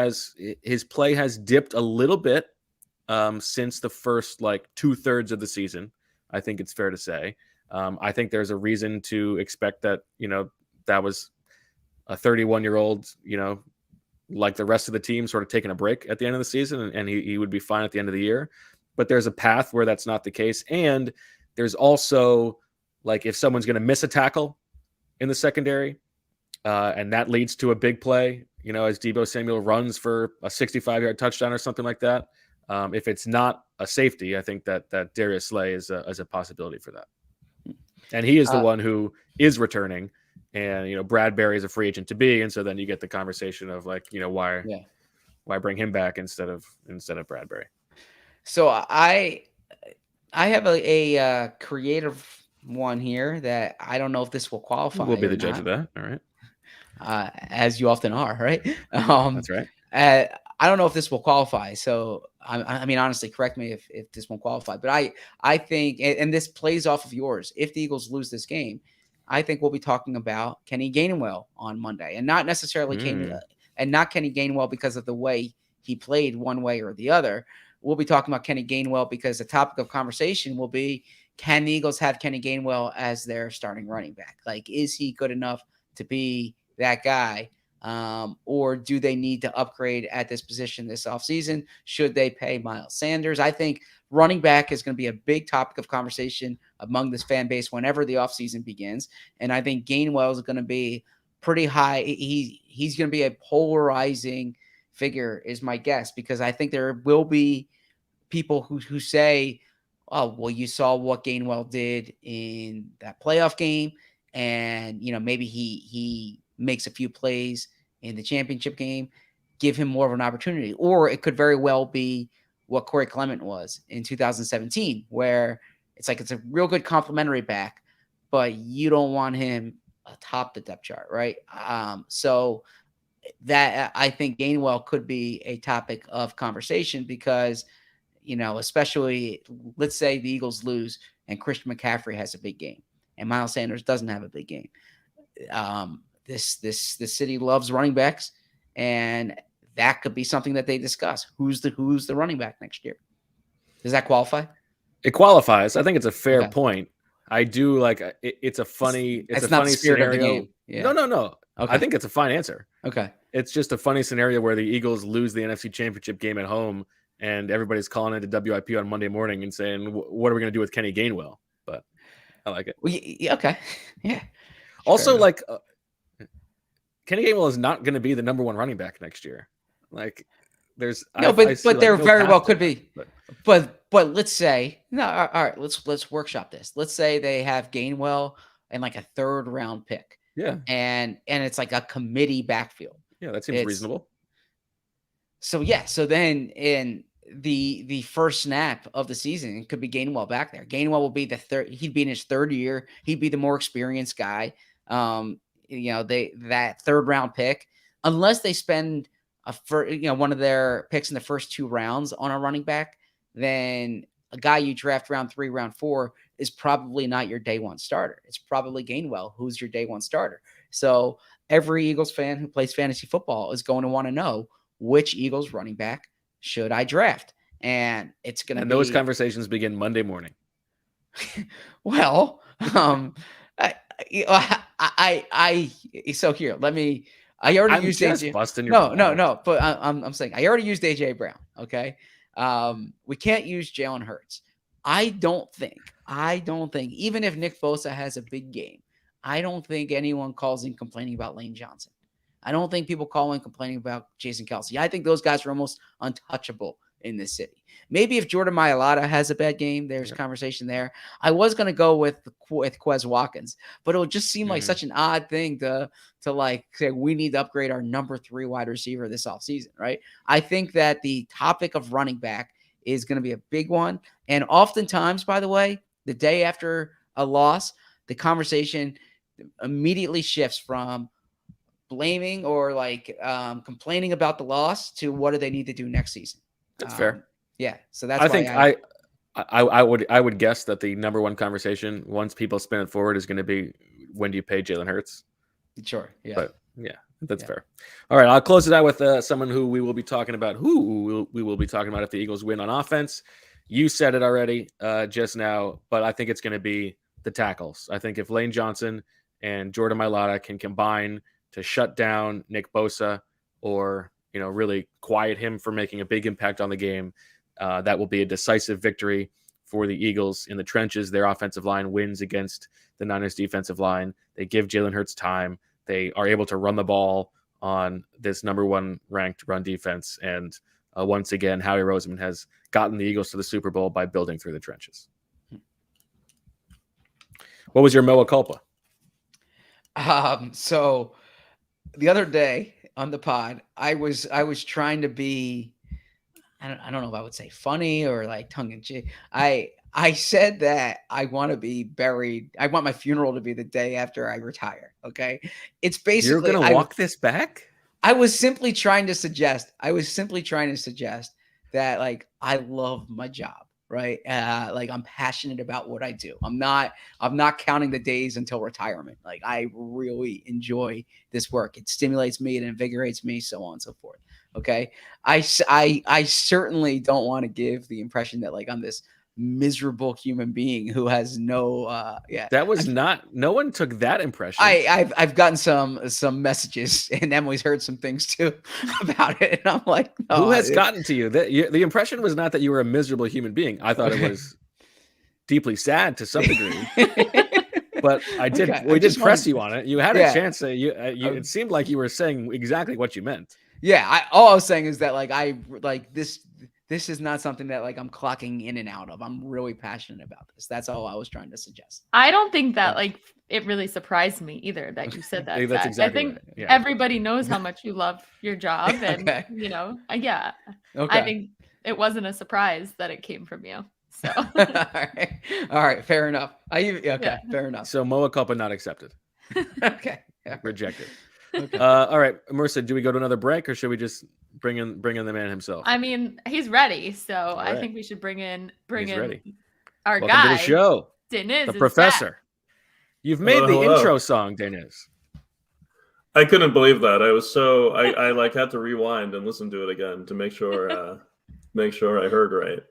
his play has dipped a little bit since the first 2/3 of the season. I think it's fair to say. I think there's a reason to expect that, that was a 31-year-old, like the rest of the team, sort of taking a break at the end of the season, and he would be fine at the end of the year. But there's a path where that's not the case. And there's also, if someone's going to miss a tackle in the secondary, and that leads to a big play, as Deebo Samuel runs for a 65-yard touchdown or something like that. If it's not a safety, I think that Darius Slay is a possibility for that. And he is the one who is returning, and Bradbury is a free agent to be, and so then you get the conversation of why bring him back instead of Bradbury. So I have a creative one here that I don't know if this will qualify. We'll be the judge of that. All right. As you often are, right? That's right. I don't know if this will qualify. So, I mean, honestly, correct me if this won't qualify. But I think, and this plays off of yours, if the Eagles lose this game, I think we'll be talking about Kenny Gainwell on Monday. And not necessarily Kenny Gainwell because of the way he played one way or the other. We'll be talking about Kenny Gainwell because the topic of conversation will be, can the Eagles have Kenny Gainwell as their starting running back? Is he good enough to be that guy, or do they need to upgrade at this position this offseason? Should they pay Miles Sanders? I think running back is going to be a big topic of conversation among this fan base whenever the offseason begins. And I think Gainwell is going to be pretty high. He's going to be a polarizing figure is my guess, because I think there will be people who say, oh, well, you saw what Gainwell did in that playoff game, and maybe he makes a few plays in the championship game, give him more of an opportunity. Or it could very well be what Corey Clement was in 2017, where it's a real good complimentary back, but you don't want him atop the depth chart, right? So that I think Gainwell could be a topic of conversation because, especially let's say the Eagles lose and Christian McCaffrey has a big game and Miles Sanders doesn't have a big game. This city loves running backs, and that could be something that they discuss. Who's the running back next year? Does that qualify? It qualifies. I think it's a fair point. I do it's a funny scenario. Yeah. No. Okay. I think it's a fine answer. Okay. It's just a funny scenario where the Eagles lose the NFC Championship game at home, and everybody's calling into WIP on Monday morning and saying, "What are we going to do with Kenny Gainwell?" But I like it. Well, okay. Yeah. Also, Kenny Gainwell is not going to be the number one running back next year. There's but there very well could be. But let's say all right. Let's workshop this. Let's say they have Gainwell and a third round pick. Yeah, and it's a committee backfield. Yeah, that seems reasonable. So then in the first snap of the season, it could be Gainwell back there. Gainwell will be he'd be in his third year. He'd be the more experienced guy. that third round pick, unless they spend one of their picks in the first 2 rounds on a running back, then a guy you draft round 3, round 4 is probably not your day one starter. It's probably Gainwell, who's your day one starter. So every Eagles fan who plays fantasy football is going to want to know, which Eagles running back should I draft? And it's going to be... those conversations begin Monday morning. Well, so here, let me... I already used AJ. No. But I'm saying I already used AJ Brown. Okay. We can't use Jalen Hurts. I don't think, even if Nick Bosa has a big game, I don't think anyone calls in complaining about Lane Johnson. I don't think people call in complaining about Jason Kelce. I think those guys are almost untouchable in this city. Maybe if Jordan Mailata has a bad game, there's conversation there. I was going to go with Quez Watkins, but it would just seem like such an odd thing to like say we need to upgrade our number 3 wide receiver this offseason, right? I think that the topic of running back is going to be a big one. And oftentimes, by the way, the day after a loss, the conversation immediately shifts from blaming or complaining about the loss to what do they need to do next season. That's fair. Yeah. So that's I would guess that the number one conversation once people spin it forward is going to be, when do you pay Jalen Hurts? Sure. Yeah. But yeah, that's fair. All right. I'll close it out with someone who we will be talking about, if the Eagles win on offense. You said it already just now, but I think it's going to be the tackles. I think if Lane Johnson and Jordan Mailata can combine to shut down Nick Bosa or, really quiet him from making a big impact on the game, that will be a decisive victory for the Eagles in the trenches. Their offensive line wins against the Niners defensive line. They give Jalen Hurts time. They are able to run the ball on this number 1 ranked run defense. And once again, Howie Roseman has gotten the Eagles to the Super Bowl by building through the trenches. What was your mea culpa? So the other day on the pod, I was trying to be, I don't know if I would say funny or like tongue in cheek. I said that I want to be buried. I want my funeral to be the day after I retire. Okay. It's basically, you're going to walk this back. I was simply trying to suggest that I love my job. Right. I'm passionate about what I do. I'm not counting the days until retirement. I really enjoy this work. It stimulates me. It invigorates me, so on and so forth. Okay. I certainly don't want to give the impression that I'm this miserable human being who has no, That was no one took that impression. I've gotten some messages, and Emily's heard some things too about it. And I'm like, no, who has gotten to you? The impression was not that you were a miserable human being. I thought it was deeply sad to some degree. But we did press you on it. You had a chance. It seemed like you were saying exactly what you meant. Yeah. All I was saying is that this is not something that I'm clocking in and out of. I'm really passionate about this. That's all I was trying to suggest. I don't think that it really surprised me either that you said that. That's exactly I think right. Yeah. everybody knows how much you love your job, and yeah. Okay. I think it wasn't a surprise that it came from you. So all right, fair enough. Fair enough. So mea culpa not accepted. Okay, rejected. Okay. All right, Marissa, do we go to another break, or should we just bring in the man himself? I mean, he's ready, so I think we should bring in ready. Our Welcome guy to the show, Deniz, the professor. Back. You've made the intro song, Deniz. I couldn't believe that. I was so I had to rewind and listen to it again to make sure I heard right.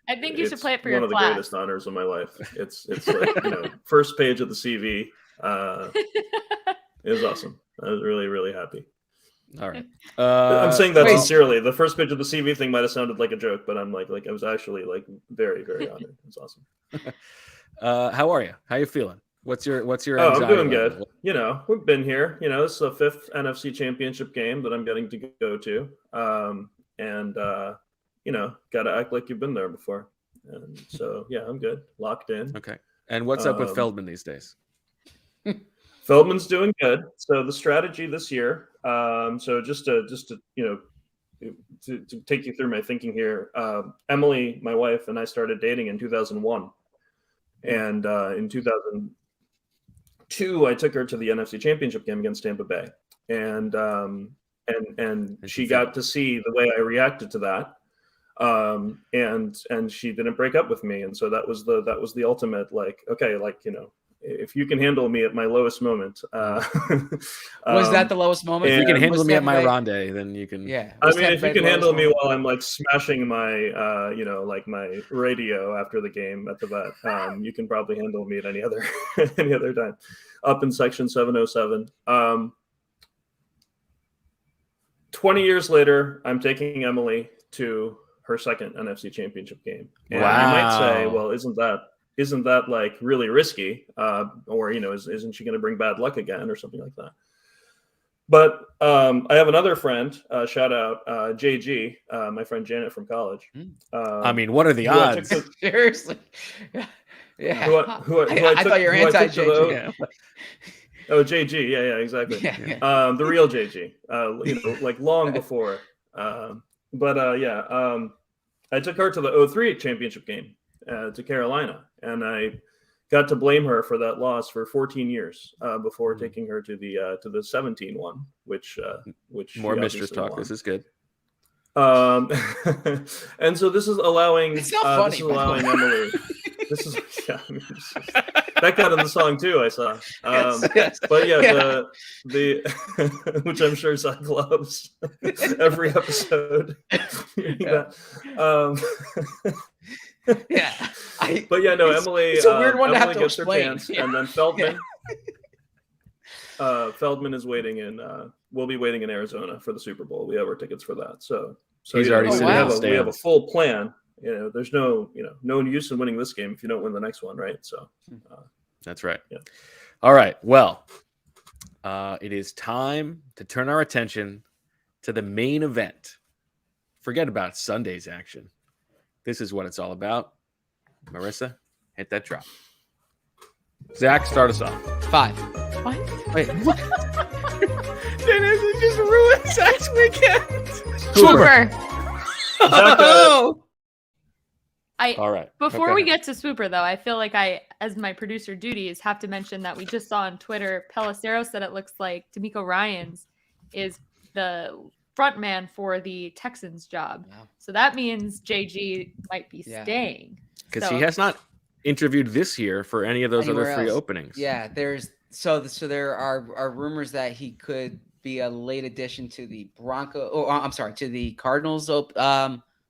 I think you should play it for your class. One of the greatest honors of my life. It's first page of the CV. It was awesome. I was really, really happy. All right. I'm saying that sincerely. The first page of the CV thing might have sounded like a joke, but I'm like I was actually very, very honored. It's awesome. How are you? How you feeling? What's your I'm doing good. We've been here. It's the 5th NFC Championship game that I'm getting to go to. Got to act like you've been there before. And so, yeah, I'm good. Locked in. Okay. And what's up with Feldman these days? Feldman's doing good. So the strategy this year, so just to take you through my thinking here, Emily, my wife, and I started dating in 2001. And in 2, I took her to the NFC Championship game against Tampa Bay, and she got to see the way I reacted to that. And she didn't break up with me, and so that was the ultimate, like, okay, like, if you can handle me at my lowest moment, was that the lowest moment? If you can handle me at my Tampa Bay- ronde, then you can. Yeah. I Was mean, Tampa if you Bay can the handle lowest me moment? while I'm like smashing my, like my radio after the game at the vet, you can probably handle me at any other time. Up in section 707. 20 years later, I'm taking Emily to her second NFC Championship game. And you might say, Wow. well, isn't that like really risky? Or, isn't she going to bring bad luck again or something like that? But I have another friend, shout out JG, my friend Janet from college. I mean, what are the who I took odds? to- Seriously. Yeah. who I thought you were who I took to anti-JG. the- Yeah. Oh, JG. Yeah, exactly. Yeah. The real JG, like long before. I took her to the 2003 championship game to Carolina, and I got to blame her for that loss for 14 years before taking her to the 17 one, which More she mistress obviously talk. won. This is good. And so this is allowing It's not funny, this is by the allowing way. Emily. This is that got in the song too. I saw. Yes. But yeah, the which I'm sure Zach loves every episode. Yeah. Yeah. But yeah, no, It's- Emily. it's a weird one to have Emily to gets her explain. pants, Yeah. and then Feldman. Feldman is waiting in. We'll be waiting in Arizona for the Super Bowl. We have our tickets for that. So He's already sitting in the we have a stands. full plan. There's no use in winning this game if you don't win the next one, right? So. That's right. Yeah. All right. Well, it is time to turn our attention to the main event. Forget about Sunday's action. This is what it's all about. Marissa, hit that drop. Zach, start us off. 5. What? Wait. Deniz just ruined Zach's weekend. Swooper. Oh! I All right. Before Okay. we get to Swooper, though, I feel like I, as my producer duties, have to mention that we just saw on Twitter, Pelissero said it looks like D'Amico Ryans is the front man for the Texans job. Wow. So that means JG might be Yeah. staying. Because So- he has not interviewed this year for any of those Anywhere other 3 else. openings. Yeah, so there are rumors that he could be a late addition to the to the Cardinals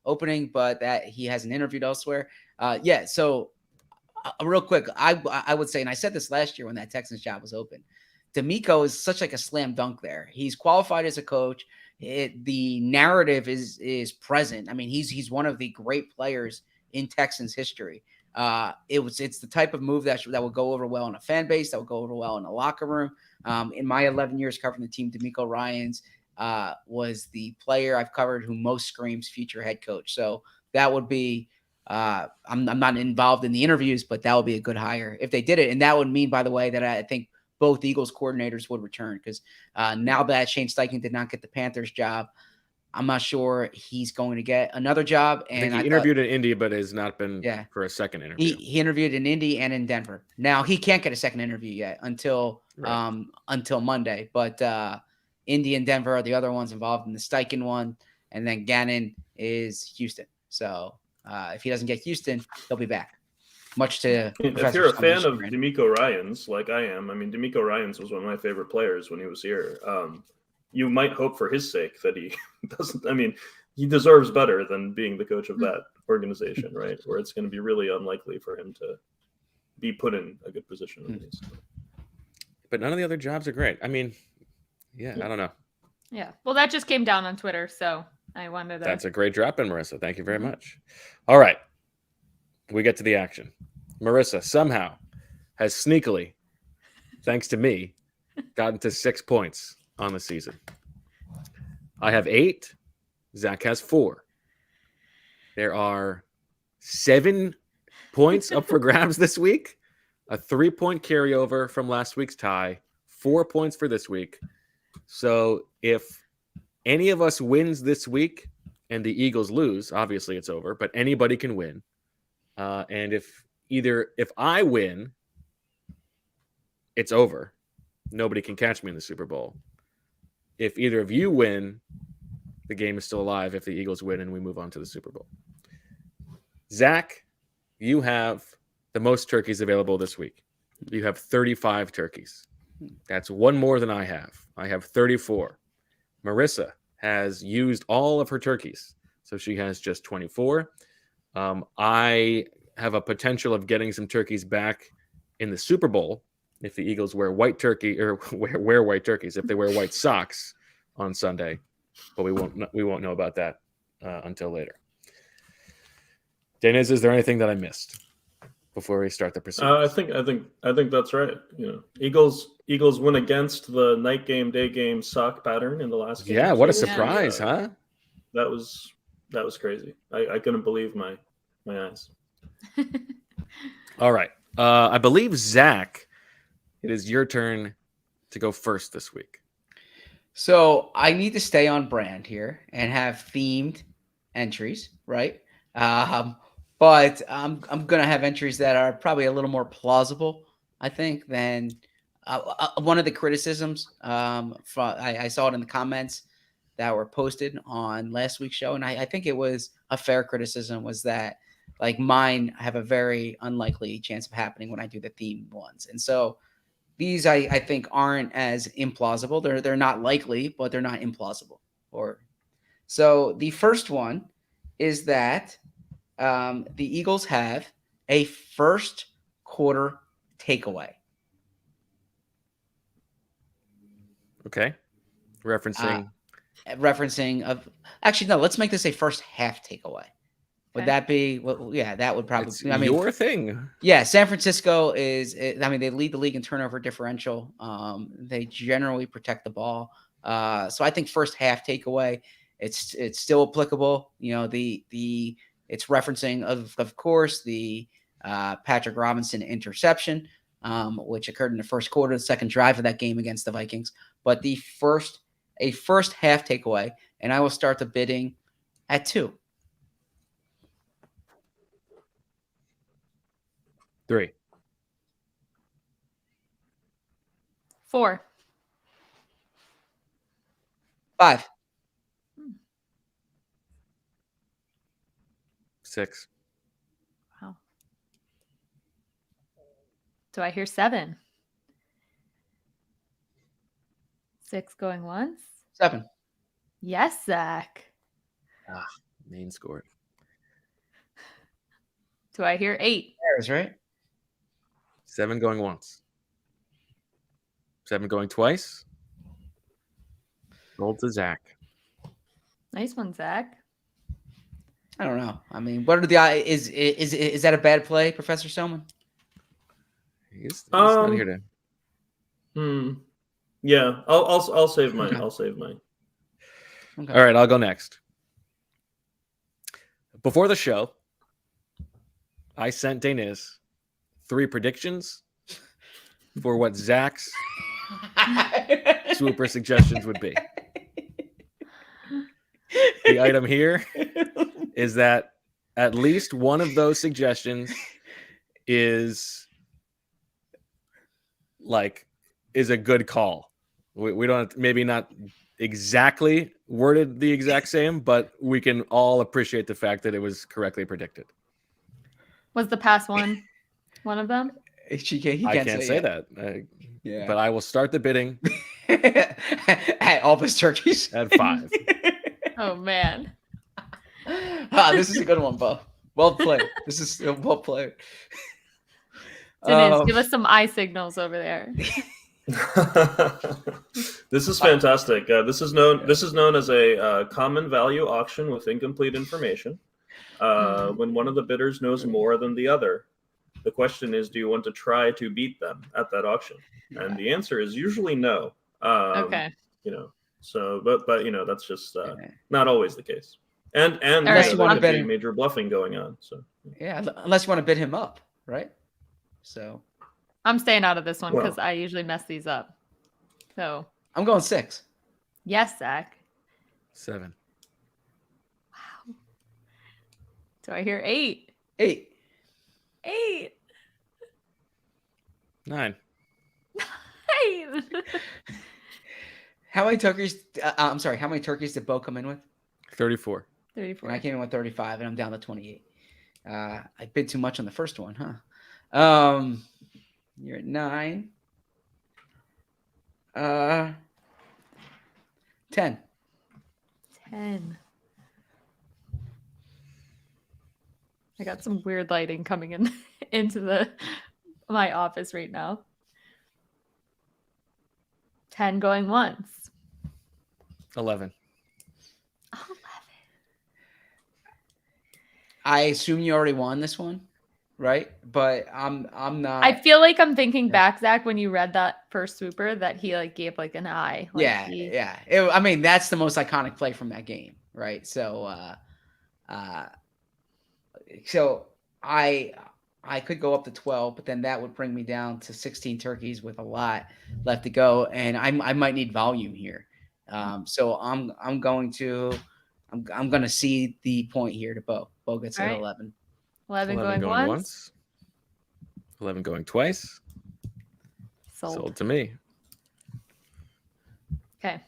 opening, but that he hasn't interviewed elsewhere. So real quick, I would say, and I said this last year when that Texans job was open, D'Amico is such like a slam dunk there. He's qualified as a coach. The narrative is present. I mean, he's one of the great players in Texans history. It's the type of move that will go over well in a fan base, that will go over well in a locker room. In my 11 years covering the team, D'Amico Ryans was the player I've covered who most screams future head coach. So that would be, I'm not involved in the interviews, but that would be a good hire if they did it. And that would mean, by the way, that I think both Eagles coordinators would return, because now that Shane Steichen did not get the Panthers job, I'm not sure he's going to get another job. I And think he I thought- interviewed in Indy, but has not been Yeah. for a second interview. he interviewed in Indy and in Denver. Now he can't get a second interview yet until Monday. But Indy and Denver are the other ones involved in the Steichen one, and then Gannon is Houston. So if he doesn't get Houston, he'll be back. Much to If Professor you're a fan Summer's of chagrin. D'Amico Ryans, like I am, I mean, D'Amico Ryans was one of my favorite players when he was here. You might hope for his sake that he doesn't. I mean, he deserves better than being the coach of that organization, right? Where it's going to be really unlikely for him to be put in a good position. At least. But none of the other jobs are great. I mean, yeah, I don't know. Yeah. Well, that just came down on Twitter, so I wanted to. That's a great drop in, Marissa. Thank you very much. All right. We get to the action. Marissa somehow has sneakily, thanks to me, gotten to 6 points on the season. I have 8. Zach has 4. There are 7 points up for grabs this week. A 3-point carryover from last week's tie. 4 points for this week. So if any of us wins this week and the Eagles lose, obviously it's over, but anybody can win. And if I win it's over. Nobody can catch me in the Super Bowl. If either of you win, the game is still alive if the Eagles win and we move on to the Super Bowl. Zach, you have the most turkeys available this week. You have 35 turkeys. That's one more than I have. I have 34. Marissa has used all of her turkeys, so she has just 24. I have a potential of getting some turkeys back in the Super Bowl if the Eagles wear white turkey or wear white turkeys, if they wear white socks on Sunday, but we won't know about that until later. Deniz, is there anything that I missed before we start the proceedings? I think that's right. Eagles went against the night game, day game sock pattern in the last game. Yeah, what a surprise, huh? That was crazy. I couldn't believe my eyes. All right. I believe, Zach, it is your turn to go first this week. So I need to stay on brand here and have themed entries, right? But I'm gonna have entries that are probably a little more plausible, I think, than one of the criticisms. I saw it in the comments that were posted on last week's show, and I think it was a fair criticism. Was that like mine have a very unlikely chance of happening when I do the themed ones, and so these I think aren't as implausible. They're not likely, but they're not implausible. So the first one is that the Eagles have a first quarter takeaway. Okay. Referencing of actually, no, let's make this a first half takeaway. Would that be? Well, yeah, that would probably. It's your thing. Yeah, San Francisco is. I mean, they lead the league in turnover differential. They generally protect the ball. So I think first half takeaway. It's still applicable. It's referencing of course the Patrick Robinson interception, which occurred in the first quarter, the second drive of that game against the Vikings. But a first half takeaway, and I will start the bidding at 2. 3. 4. 5. 6. Wow. Do I hear 7? 6 going once. 7. Yes, Zach. Main score. Do I hear 8? There's right. 7 going once. 7 going twice. Roll to Zach. Nice one, Zach. I don't know. I mean, what are the is that a bad play, Professor Soman? He's not here to. Yeah, I'll save mine. I'll save mine. Okay. All right, I'll go next. Before the show, I sent Deniz 3 predictions for what Zach's Swooper suggestions would be. The item here is that at least one of those suggestions is a good call. We don't, maybe not exactly worded the exact same, but we can all appreciate the fact that it was correctly predicted. Was the past one of them? I can't say that. Yeah. But I will start the bidding at all his turkeys at 5. Oh man. This is a good one, Bo. Well played. This is well played. Deniz, give us some eye signals over there. This is fantastic. This is known as a common value auction with incomplete information. When one of the bidders knows more than the other, the question is, do you want to try to beat them at that auction? And the answer is usually no. Okay. So, but that's just not always the case. And unless you want to bet major bluffing going on. So yeah, unless you want to bid him up, right? So I'm staying out of this one because I usually mess these up. So I'm going 6. Yes, Zach. 7. Wow. Do I hear 8? 8. 8. 9. How many turkeys? I'm sorry. How many turkeys did Bo come in with? 34. 34. And I came in with 35, and I'm down to 28. I bid too much on the first one, huh? You're at 9. 10. 10. I got some weird lighting coming in into my office right now. 10 going once. 11. 11. I assume you already won this one, right? But I'm not. I feel like I'm thinking back, Zach, when you read that first swooper, that he like gave like an eye. Like yeah. I mean, that's the most iconic play from that game, right? So, so I could go up to 12, but then that would bring me down to 16 turkeys with a lot left to go, and I might need volume here. So I'm going to cede the point here to Bo. Bo gets All at right. 11. 11 going once. 11 going twice. Sold to me. Okay.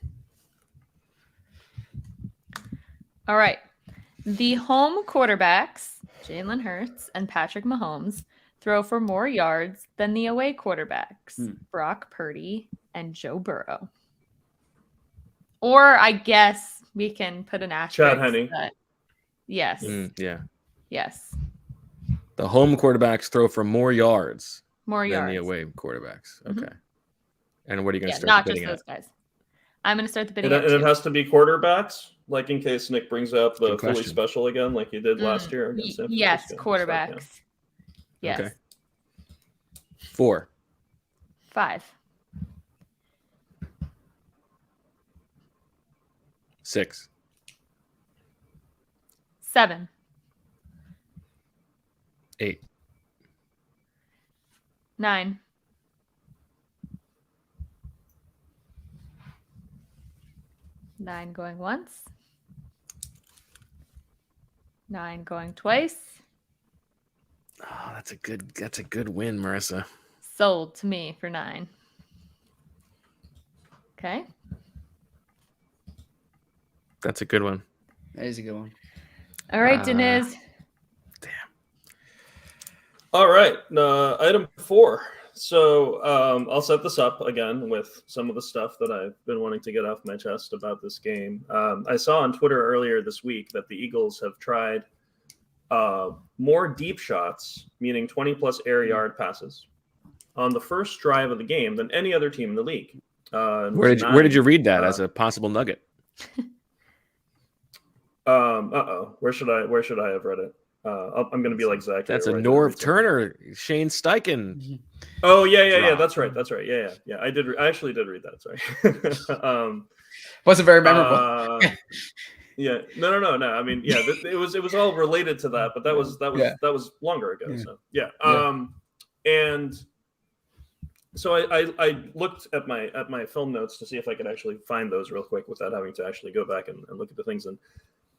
All right. The home quarterbacks, Jalen Hurts and Patrick Mahomes, throw for more yards than the away quarterbacks, Brock Purdy and Joe Burrow. Or I guess we can put an asterisk. Chad Henne. Yes. Yeah. Yes. The home quarterbacks throw for more yards More than yards. the away quarterbacks. Okay. Mhm. And what are you going to Yeah, start not the just bidding those at? guys. I'm going to start the bidding And at it 2. has to be quarterbacks, like in case Nick brings up the Good fully question. special again, like he did last year against San Yes, Francisco. quarterbacks. Yes. Okay. 4. 5. 6. 7. 8. 9. 9 going once. 9 going twice. Oh, that's a good win, Marissa. Sold to me for 9. Okay. That's a good one. That is a good one. All right, Deniz. All right, item 4. So I'll set this up again with some of the stuff that I've been wanting to get off my chest about this game. I saw on Twitter earlier this week that the Eagles have tried more deep shots, meaning 20-plus air yard passes, on the first drive of the game than any other team in the league. Where did you read that as a possible nugget? Where should I have read it? I'm going to be like Zach. That's a right Norv Turner, Shane Steichen. Oh yeah. That's right. Yeah. I actually did read that. Sorry. Wasn't very memorable. Yeah. No. I mean, yeah. It was all related to that, but that was longer ago. Yeah. So yeah. And so I looked at my film notes to see if I could actually find those real quick without having to actually go back and look at the things. And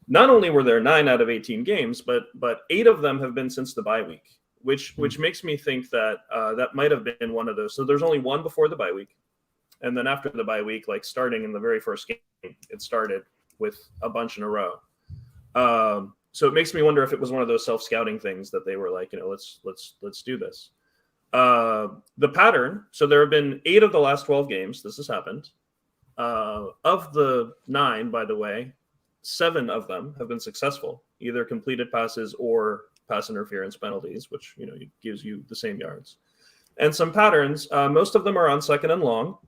not only were there 9 out of 18 games, but 8 of them have been since the bye week, which makes me think that that might have been one of those. So there's only one before the bye week, and then after the bye week, like starting in the very first game, it started with a bunch in a row. So it makes me wonder if it was one of those self-scouting things that they were like, let's do this. The pattern. So there have been 8 of the last 12 games this has happened. Of the 9, by the way, 7 of them have been successful, either completed passes or pass interference penalties, which gives you the same yards. And some patterns. Most of them are on second and long.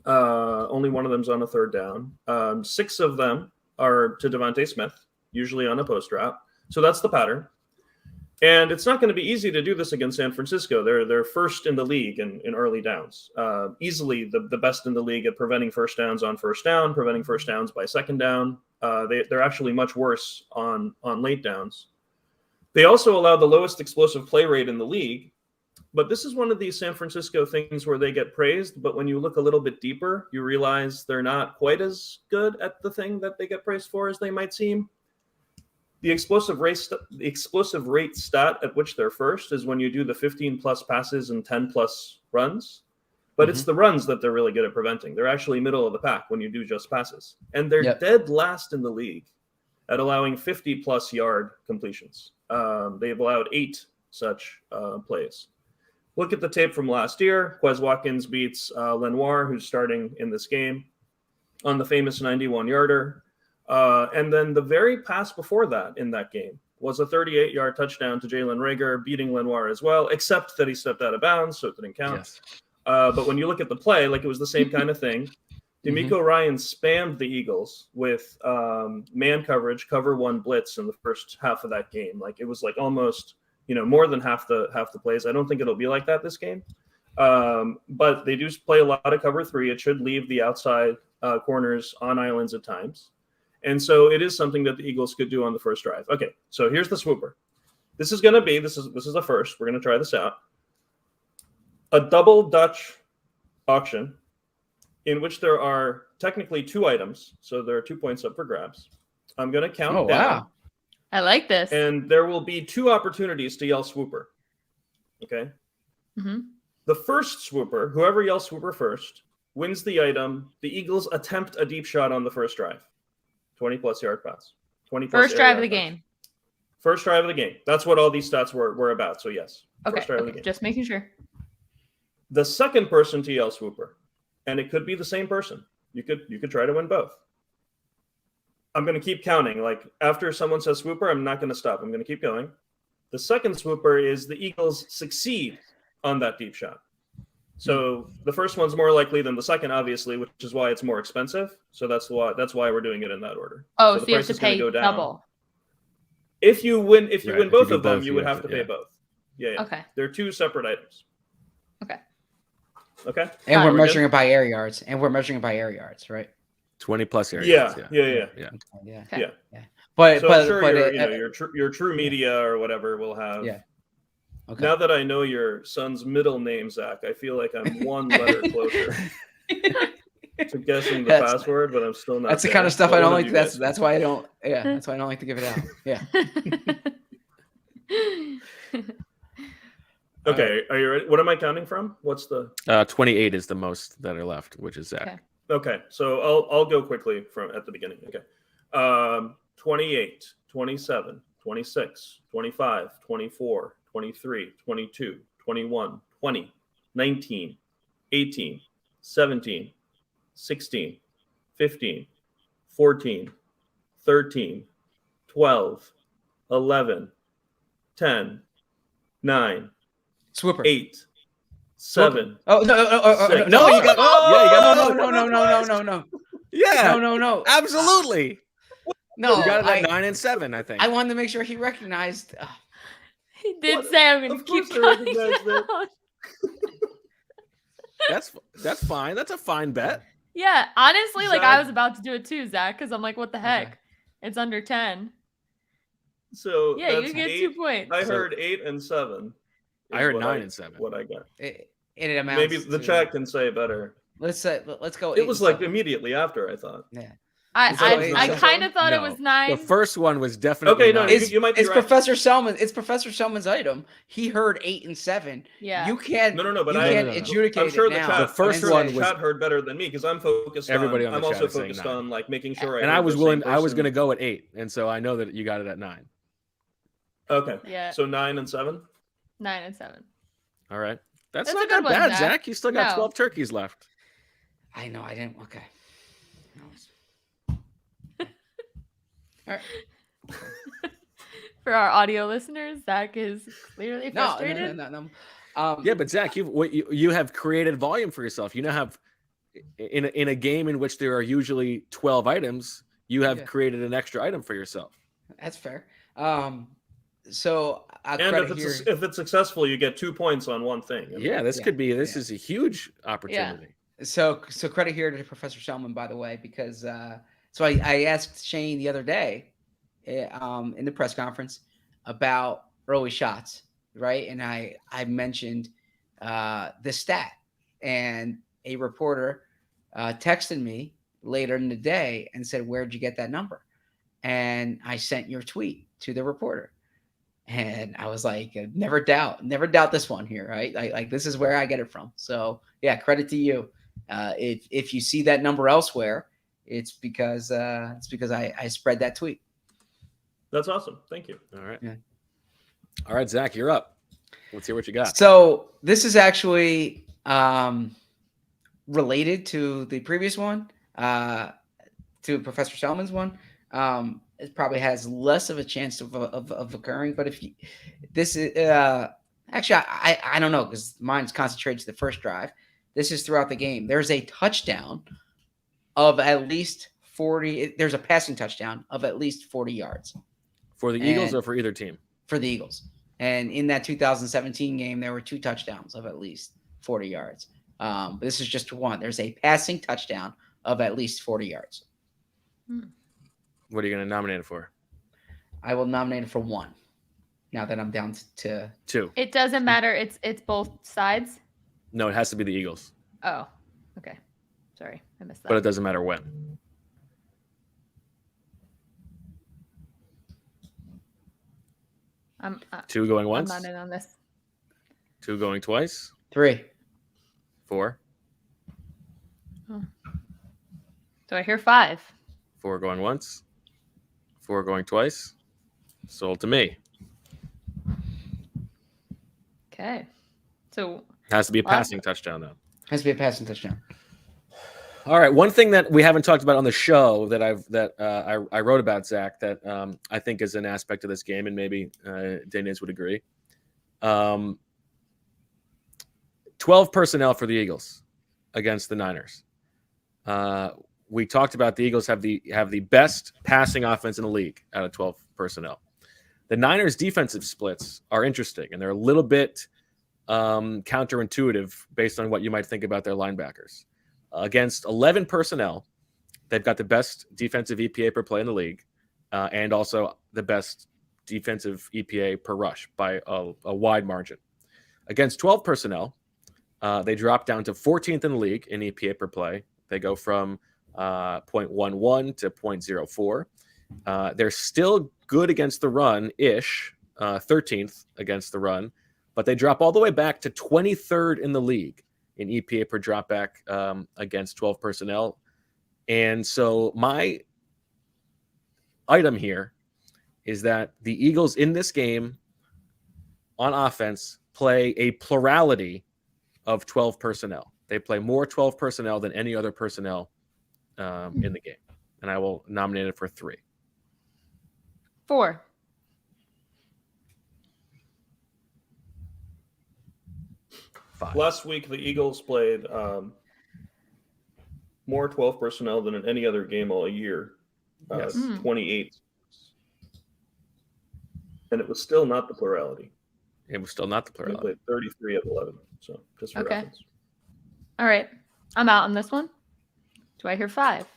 Only one of them's on a third down. 6 of them are to Devontae Smith, usually on a post route. So that's the pattern. And it's not going to be easy to do this against San Francisco. They're first in the league in early downs. Easily the best in the league at preventing first downs on first down, preventing first downs by second down. They're actually much worse on late downs. They also allow the lowest explosive play rate in the league. But this is one of these San Francisco things where they get praised, but when you look a little bit deeper, you realize they're not quite as good at the thing that they get praised for as they might seem. The explosive rate stat at which they're first is when you do the 15-plus passes and 10-plus runs. But it's the runs that they're really good at preventing. They're actually middle of the pack when you do just passes. And they're dead last in the league at allowing 50-plus yard completions. They've allowed 8 such plays. Look at the tape from last year. Quez Watkins beats Lenoir, who's starting in this game, on the famous 91-yarder. And then the very pass before that in that game was a 38-yard touchdown to Jalen Reagor, beating Lenoir as well, except that he stepped out of bounds, so it didn't count. Yes. But when you look at the play, like it was the same kind of thing. D'Amico Ryan spammed the Eagles with man coverage, cover 1 blitz in the first half of that game. Like it was like almost, more than half the plays. I don't think it'll be like that this game. But they do play a lot of cover 3. It should leave the outside corners on islands at times. And so it is something that the Eagles could do on the first drive. Okay, so here's the swooper. This is going to be, this is the first. We're going to try this out. A double Dutch auction in which there are technically 2 items. So there are 2 points up for grabs. I'm going to count down. Wow. I like this. And there will be 2 opportunities to yell swooper. Okay? The first swooper, whoever yells swooper first, wins the item. The Eagles attempt a deep shot on the first drive. 20-plus yard pass. 20-plus first drive of the game. First drive of the game. That's what all these stats were about. So yes. Okay. First drive of the game. Just making sure. The second person to yell swooper, and it could be the same person. You could try to win both. I'm going to keep counting. Like after someone says swooper, I'm not going to stop. I'm going to keep going. The second swooper is the Eagles succeed on that deep shot. So the first one's more likely than the second, obviously, which is why it's more expensive. So that's why we're doing it in that order. Oh, so you have to pay double. If you win both of them, you would have to pay both. Yeah. Okay. They're 2 separate items. Okay. And we're measuring it by air yards. Right? 20-plus air yards. Yeah. But so but, I'm sure but your true media or whatever will have. Yeah. Okay. Now that I know your son's middle name, Zach, I feel like I'm 1 letter closer to guessing the password, but I'm still not. That's the kind of stuff I don't like. That's why I don't. Yeah, that's why I don't like to give it out. Yeah. Okay, are you ready? What am I counting from? What's the 28 is the most that are left, which is Zach. Okay, so I'll go quickly from at the beginning. Okay. 28, 27, 26, 25, 24, 23, 22, 21, 20, 19, 18, 17, 16, 15, 14, 13, 12, 11, 10, 9, Swooper. 8, 7. Oh no! No! You got. No! Yeah. No! Absolutely. No, you got it at 9 and 7, I think. I wanted to make sure he recognized. He did say I'm going to keep counting down. That's fine. That's a fine bet. Yeah, honestly, like I was about to do it too, Zach, because I'm like, what the heck? Okay. It's under 10. So yeah, you get 2 points. I heard 8 and 7. I heard 9 and 7. What I got. It amounts. Maybe the chat can say better. Let's go. It was like immediately after, I thought. Yeah. I kind of thought it was 9. The first one was definitely okay. No, 9. You might be right. Professor Selman. It's Professor Selman's item. He heard 8 and 7. Yeah. You can't. No. But you can't adjudicate I'm sure it now. The first one the chat heard better than me because I'm focused. Everybody on I'm the also chat focused on like making sure. And I was willing. I was going to go at 8, and so I know that you got it at 9. Okay. Yeah. So 9 and 7. 9 and 7. All right. That's not that bad, Zach. You still got 12 turkeys left. I know. I didn't. Okay. All right. For our audio listeners, Zach is clearly frustrated. No. Yeah, but Zach, you have created volume for yourself. You now have in a game in which there are usually 12 items, you have created an extra item for yourself. That's fair. So if it's successful, you get 2 points on one thing. This is a huge opportunity. Yeah. So credit here to Professor Selman, by the way, because so I asked Shane the other day in the press conference about early shots, right? And I mentioned this stat, and a reporter texted me later in the day and said, "Where'd you get that number?" And I sent your tweet to the reporter. And I was like, never doubt this one here, right? Like this is where I get it from. So yeah, credit to you. If you see that number elsewhere, it's because I spread that tweet. That's awesome. Thank you. All right. Yeah. All right, Zach, you're up. Let's hear what you got. So this is actually related to the previous one, to Professor Selman's one. It probably has less of a chance of occurring, but if you, this is actually, I don't know, because mine's concentrated to the first drive. This is throughout the game. There's a touchdown of at least 40. There's a passing touchdown of at least 40 yards. For the Eagles or for either team? For the Eagles. And in that 2017 game, there were 2 touchdowns of at least 40 yards. But this is just one. There's a passing touchdown of at least 40 yards. What are you going to nominate it for? I will nominate it for 1. Now that I'm down to 2. It doesn't matter. It's both sides. No, it has to be the Eagles. Oh, okay. Sorry, I missed that. But it doesn't matter when. I'm 2 going once. I'm not in on this. 2 going twice. 3. 4. Do I hear 5? 4 going once. 4 going twice. Sold to me. Okay. So Has to be a passing touchdown, though. Has to be a passing touchdown. All right. One thing that we haven't talked about on the show that I wrote about, Zach, that I think is an aspect of this game, and maybe Deniz would agree. 12 personnel for the Eagles against the Niners. We talked about the Eagles have the best passing offense in the league out of 12 personnel. The Niners' defensive splits are interesting, and they're a little bit counterintuitive based on what you might think about their linebackers. Against 11 personnel, they've got the best defensive EPA per play in the league, and also the best defensive EPA per rush by a wide margin. Against 12 personnel, they drop down to 14th in the league in EPA per play. They go from 0.11 to 0.04. They're still good against the run-ish, 13th against the run, but they drop all the way back to 23rd in the league in EPA per dropback against 12 personnel. And so my item here is that the Eagles in this game on offense play a plurality of 12 personnel. They play more 12 personnel than any other personnel in the game. And I will nominate it for 3. 4. Last week, the Eagles played more 12 personnel than in any other game all year. Yes. 28. And it was still not the plurality. It was still not the They plurality. played 33 of 11. So just for Okay. reference. All right. I'm out on this one. Do I hear 5?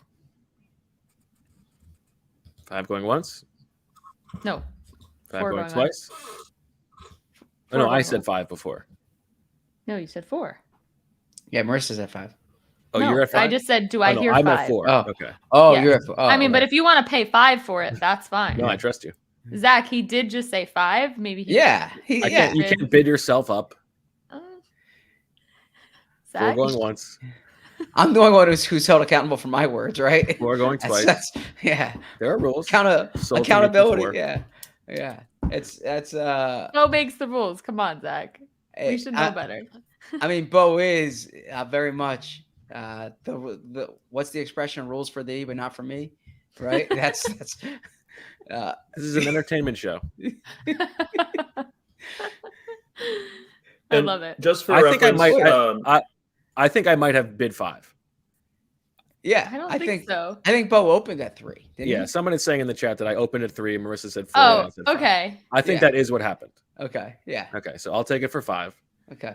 5 going once. No. 5 4 going going twice. Oh, 4 no, I going said once. 5 before. No, you said 4. Yeah, Marissa's at 5. Oh, No, you're at 5? I just said, do I no, hear I'm 5? at 4. Oh. Okay. Oh, Yes. you're at 4. Oh, I mean, but okay. if you want to pay 5 for it, that's fine. No, I trust you. Zach, he did just say 5. Maybe he Yeah. You can't bid yourself up. Uh, 4 Zach, going once. I'm the only one who's held accountable for my words, right? 4 going twice. Yeah. There are rules. Sold to me accountability. for 4. Yeah. That's Bo makes the rules. Come on, Zach. We should know better. I mean, Bo is very much the what's the expression? Rules for thee, but not for me, right? That's This is an entertainment show. I love it. Just for I reference, think I think I might have bid 5. yeah. I don't think so. I think Bo opened at 3. Didn't Yeah, he? someone is saying in the chat that I opened at 3. Marissa said 4. Oh, and I said 5. okay. I think Yeah. that is what happened. Okay. Yeah. Okay, so I'll take it for 5. Okay.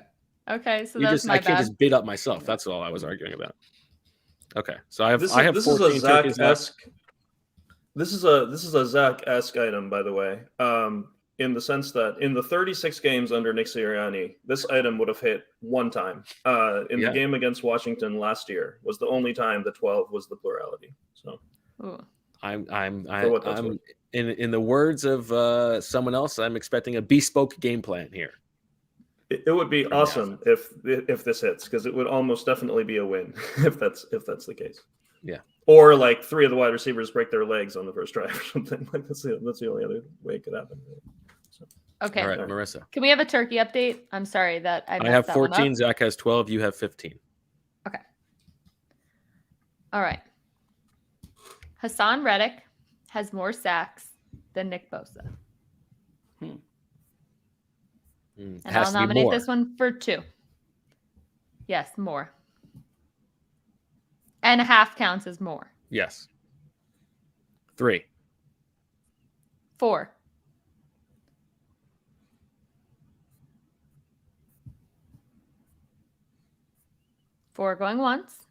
Okay, so You that's just my I can't bad. just bid up myself. That's all I was arguing about. Okay, so I have This I have is 14 a turkeys left. Zach-esque. This is a Zach-esque item, by the way. In the sense that in the 36 games under Nick Sirianni, this item would have hit one time. In the game against Washington last year was the only time the 12 was the plurality. So Ooh. I'm worth. in the words of someone else, I'm expecting a bespoke game plan here. It would be awesome if this hits, because it would almost definitely be a win if that's the case. Yeah. Or like 3 of the wide receivers break their legs on the first drive or something. Like that's the only other way it could happen. So. Okay. All right, Marissa. Can we have a turkey update? I'm sorry that I have that one 14. up. Zach has 12. You have 15. Okay. All right. Hassan Reddick has more sacks than Nick Bosa. And I'll nominate this one for 2. Yes, more. And a half counts as more. Yes. 3. 4. 4 going once.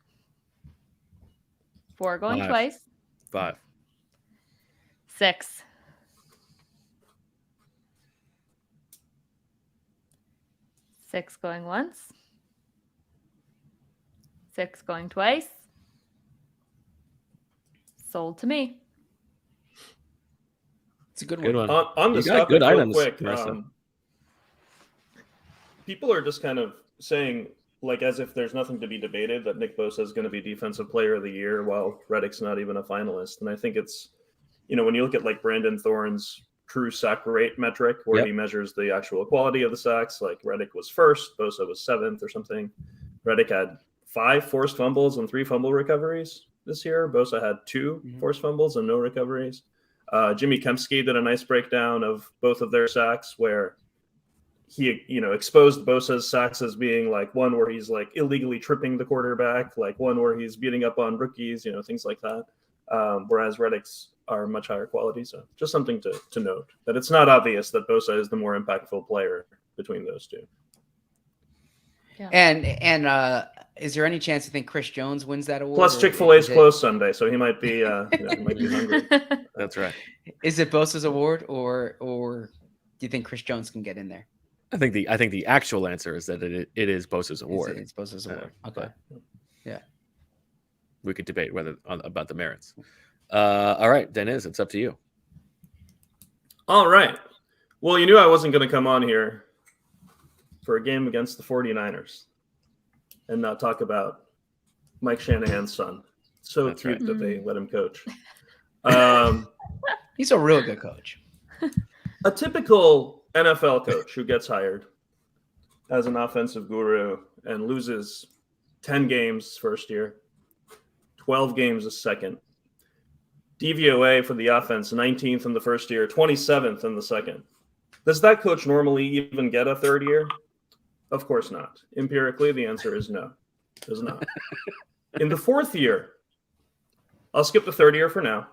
4 going 5. twice. 5. 6. 6 going once. 6 going twice. Sold to me. It's a good Good one. one. On this You got topic, good real items, quick, Marissa. people are just kind of saying, like, as if there's nothing to be debated, that Nick Bosa is going to be Defensive Player of the Year while Reddick's not even a finalist. And I think it's, when you look at like Brandon Thorne's true sack rate metric, where he measures the actual quality of the sacks, like Reddick was first, Bosa was 7th or something. Reddick had 5 forced fumbles and 3 fumble recoveries this year. Bosa had 2 forced fumbles and no recoveries. Jimmy Kempski did a nice breakdown of both of their sacks, where he, exposed Bosa's sacks as being like one where he's like illegally tripping the quarterback, like one where he's beating up on rookies, things like that. Whereas Reddick's are much higher quality. So just something to note, that it's not obvious that Bosa is the more impactful player between those two. Yeah. And is there any chance you think Chris Jones wins that award? Plus Chick-fil-A's closed Sunday, so he might be he might be hungry. That's right. Is it Bosa's award, or do you think Chris Jones can get in there? I think the actual answer is that it is Bosa's award. It's Bosa's award. Okay. Yeah. We could debate about the merits. All right, Deniz, it's up to you. All right. Well, you knew I wasn't going to come on here for a game against the 49ers and not talk about Mike Shanahan's son. So That's cute right. that they let him coach. He's a real good coach. A typical NFL coach who gets hired as an offensive guru and loses 10 games first year, 12 games a second. DVOA for the offense, 19th in the first year, 27th in the second. Does that coach normally even get a third year? Of course not. Empirically, the answer is no. Does not. In the fourth year, I'll skip the third year for now.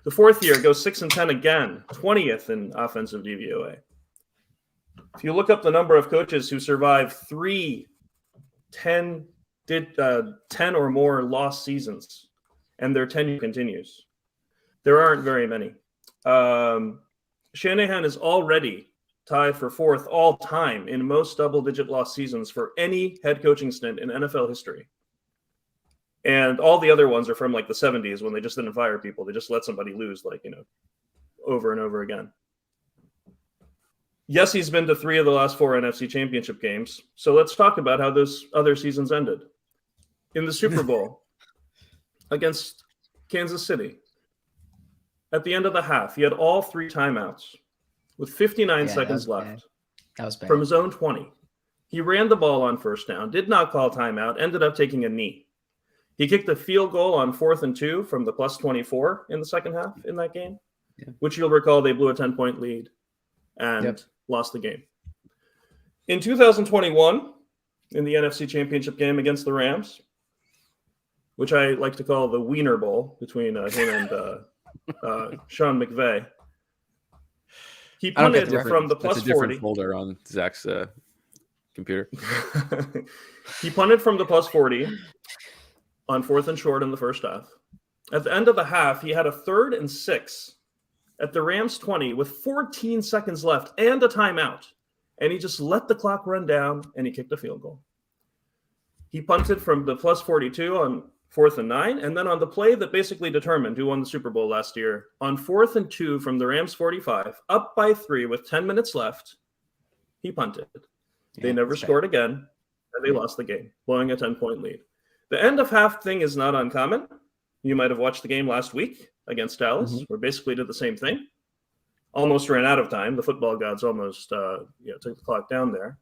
The fourth year goes 6-10 again, 20th in offensive DVOA. If you look up the number of coaches who survived 10 or more lost seasons, and their tenure continues, there aren't very many. Shanahan is already tied for 4th all time in most double-digit loss seasons for any head coaching stint in NFL history. And all the other ones are from like the 70s, when they just didn't fire people. They just let somebody lose, over and over again. Yes, he's been to 3 of the last 4 NFC Championship games. So let's talk about how those other seasons ended. In the Super Bowl against Kansas City, at the end of the half, he had all 3 timeouts with 59 seconds left. That was bad. From his own 20. He ran the ball on first down, did not call timeout, ended up taking a knee. He kicked a field goal on 4th and 2 from the plus 24 in the second half in that game, which you'll recall they blew a 10-point lead and lost the game. In 2021, in the NFC Championship game against the Rams, which I like to call the Wiener Bowl between him and Sean McVay, he punted from the plus That's a different 40. folder on Zach's computer. He punted from the plus 40 on 4th and short in the first half. At the end of the half, he had a 3rd and 6 at the Rams 20 with 14 seconds left and a timeout. And he just let the clock run down and he kicked a field goal. He punted from the plus 42 on 4th and 9. And then on the play that basically determined who won the Super Bowl last year, on 4th and 2 from the Rams 45, up by 3 with 10 minutes left, he punted. They never scored again, and they lost the game, blowing a 10-point lead. The end of half thing is not uncommon. You might have watched the game last week against Dallas, where basically did the same thing. Almost ran out of time. The football gods almost took the clock down there.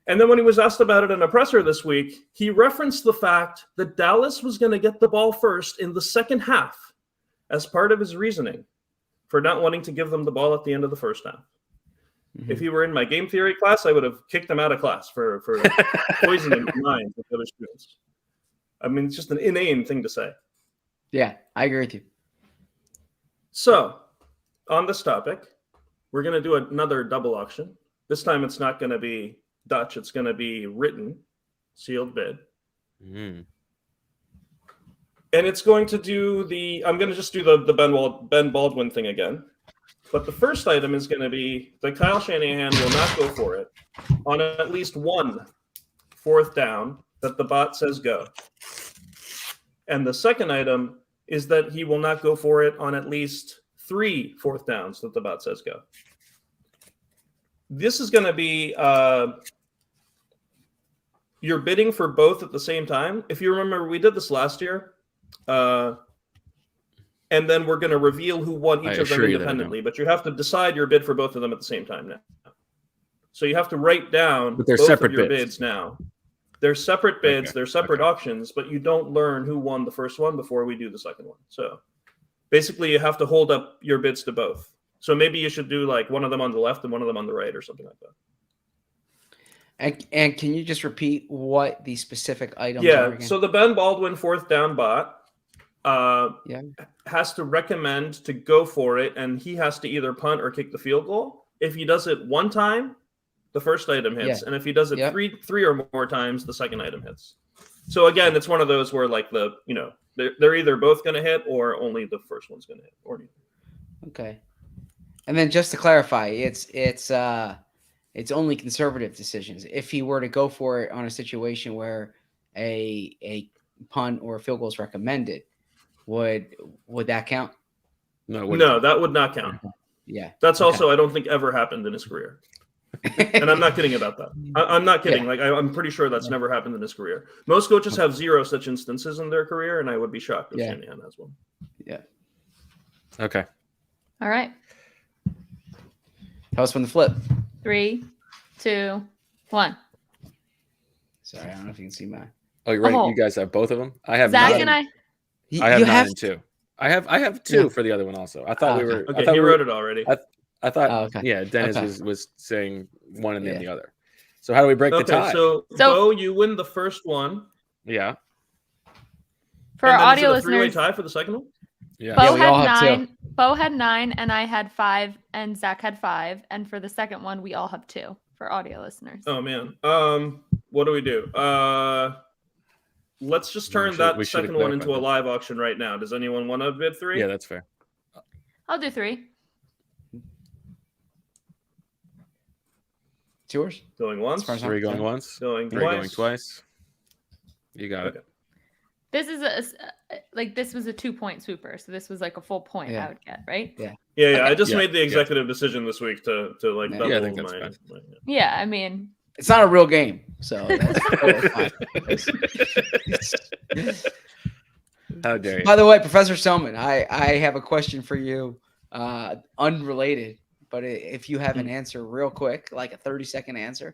And then when he was asked about it in a presser this week, he referenced the fact that Dallas was going to get the ball first in the second half as part of his reasoning for not wanting to give them the ball at the end of the first half. If he were in my game theory class, I would have kicked him out of class for poisoning the minds of other students. I mean, it's just an inane thing to say. Yeah, I agree with you. So, on this topic, we're going to do another double auction. This time it's not going to be Dutch. It's going to be written, sealed bid. And it's going to do I'm going to just do the Ben Baldwin thing again. But the first item is going to be that Kyle Shanahan will not go for it on at least one 4th down that the bot says go. And the second item is that he will not go for it on at least 3 4th downs that the bot says go. This is going to be you're bidding for both at the same time. If you remember, we did this last year. And then we're going to reveal who won each of them independently. But you have to decide your bid for both of them at the same time now. So you have to write down both of your bids now. They're separate bids. They're separate auctions, but you don't learn who won the first one before we do the second one. So basically, you have to hold up your bids to both. So maybe you should do like one of them on the left and one of them on the right or something like that. And can you just repeat what the specific items are again? So the Ben Baldwin 4th down bot has to recommend to go for it, and he has to either punt or kick the field goal. If he does it one time, the first item hits, and if he does it three or more times, the second item hits. So again, it's one of those where like they're either both going to hit or only the first one's going to hit, or neither. Okay. And then just to clarify, it's only conservative decisions. If he were to go for it on a situation where a punt or a field goal is recommended, would that count? No, that would not count. Yeah. That's also, I don't think, ever happened in his career. And I'm not kidding about that. I'm not kidding. Like I'm pretty sure that's never happened in his career. Most coaches have 0 such instances in their career, and I would be shocked if Shanahan has one. Yeah. Okay. All right. Tell us when to flip. 3, 2, 1. Sorry, I don't know if you can see mine. Oh, you're right. You guys have both of them. I have Zach 9. and I. I have 9 and 2. I have 2 for the other one also. I thought we were. Okay, I thought he wrote it already. I thought. Deniz was saying one and then the other. So how do we break the tie? So Bo, you win the first one. Yeah. For our audio listeners, three-way tie for the second one. Yeah. Bo had 9. Bo had 9, and I had 5, and Zach had 5. And for the second one, we all have 2 for audio listeners. Oh man. What do we do? Let's just turn that second one into a live auction right now. Does anyone want to bid 3? Yeah, that's fair. I'll do 3. It's yours. Going once. 3 going once. Going 3 going twice. You got it. This is this was a 2-point swooper, so this was like a full point I would get, right? Yeah. Yeah. Okay. I just made the executive decision this week to like double I think that's my. Yeah, I mean, it's not a real game, so that's totally fine. How dare you? By the way, Professor Selman, I have a question for you, unrelated, but if you have an answer real quick, like a 30-second answer,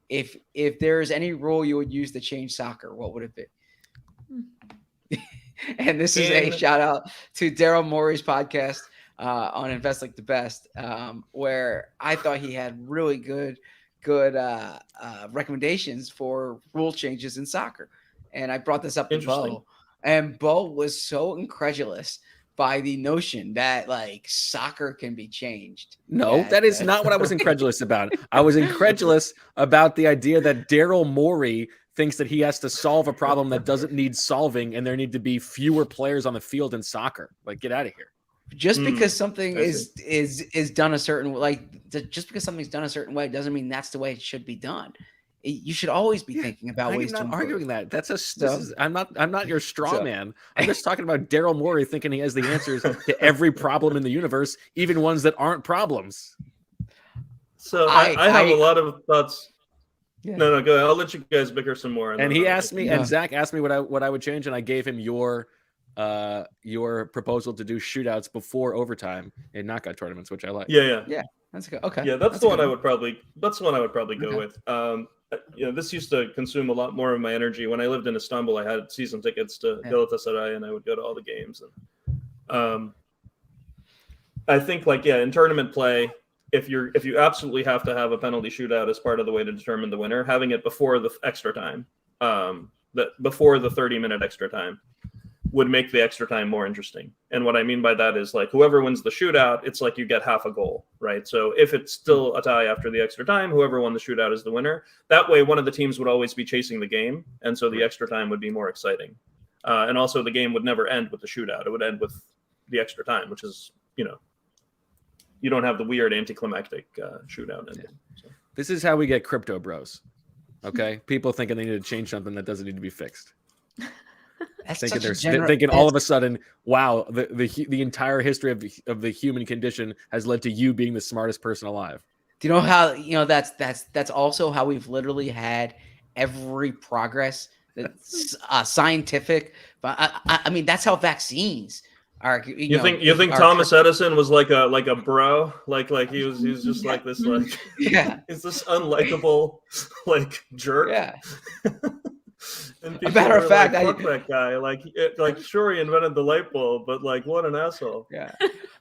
if there's any rule you would use to change soccer, what would it be? And this is a shout out to Daryl Morey's podcast on Invest Like the Best, where I thought he had really good recommendations for rule changes in soccer. And I brought this up to Bo, and Bo was so incredulous by the notion that like soccer can be changed. No, that is not what I was incredulous about. I was incredulous about the idea that Daryl Morey thinks that he has to solve a problem that doesn't need solving, and there need to be fewer players on the field in soccer. Like, get out of here. Just because something is done a certain just because something's done a certain way doesn't mean that's the way it should be done. You should always be thinking about I'm ways to not improve. arguing that. So- I'm not your straw man. I'm just talking about Daryl Morey thinking he has the answers to every problem in the universe, even ones that aren't problems. So I have a lot of thoughts. Yeah. No, go ahead. I'll let you guys bicker some more. And he asked me, Yeah. and Zach asked me what I would change, and I gave him your proposal to do shootouts before overtime in knockout tournaments, which I like. Yeah. That's good. Okay. Yeah, that's the one I would probably go Okay. with. This used to consume a lot more of my energy. When I lived in Istanbul, I had season tickets to Galatasaray, and I would go to all the games. And I think, in tournament play, if you absolutely have to have a penalty shootout as part of the way to determine the winner, having it before the extra time, before the 30-minute extra time, would make the extra time more interesting. And what I mean by that is whoever wins the shootout, it's like you get half a goal, right? So if it's still a tie after the extra time, whoever won the shootout is the winner. That way, one of the teams would always be chasing the game. And so the extra time would be more exciting. And also the game would never end with the shootout. It would end with the extra time, which is, you don't have the weird anticlimactic shootout ending. So. This is how we get crypto bros. Okay. People thinking they need to change something that doesn't need to be fixed. That's Thinking all of a sudden, wow, the entire history of the human condition has led to you being the smartest person alive. Do you know how that's also how we've literally had every progress that's scientific. But I mean that's how vaccines are. You think Thomas Edison was like a bro, like he was just like this is this unlikable jerk? Yeah. And a matter of fact, fuck that guy. Sure, he invented the light bulb, but what an asshole. Yeah,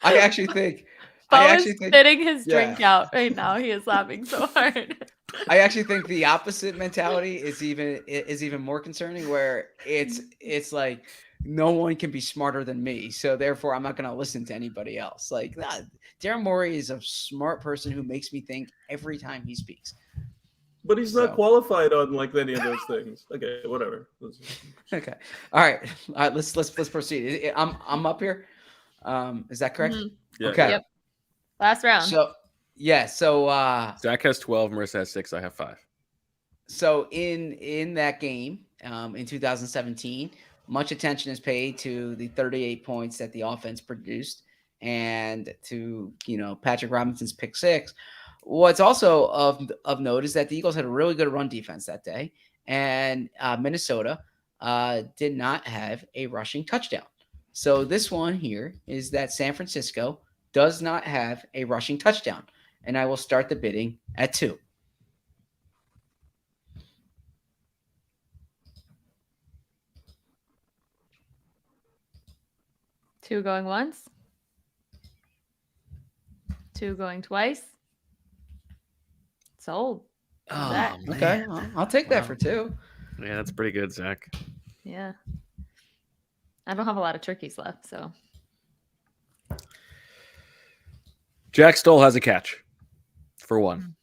I actually think. Spitting his drink out right now. He is laughing so hard. I actually think the opposite mentality is even more concerning. Where it's like no one can be smarter than me, so therefore I'm not going to listen to anybody else. Darren Morey is a smart person who makes me think every time he speaks. But he's not qualified on any of those things. Okay, whatever. Okay, all right. Let's proceed. I'm up here. Is that correct? Mm-hmm. Yeah. Okay. Yep. Last round. So Zach has 12, Marissa has 6, I have 5. So in that game, in 2017, much attention is paid to the 38 points that the offense produced, and to Patrick Robinson's pick 6. What's also of note is that the Eagles had a really good run defense that day, and Minnesota did not have a rushing touchdown. So this one here is that San Francisco does not have a rushing touchdown, and I will start the bidding at 2. Two going once. 2 going twice. Sold. Oh, Zach. Okay, I'll take that for 2. Yeah, that's pretty good, Zach. Yeah. I don't have a lot of turkeys left, so. Jack Stoll has a catch for 1.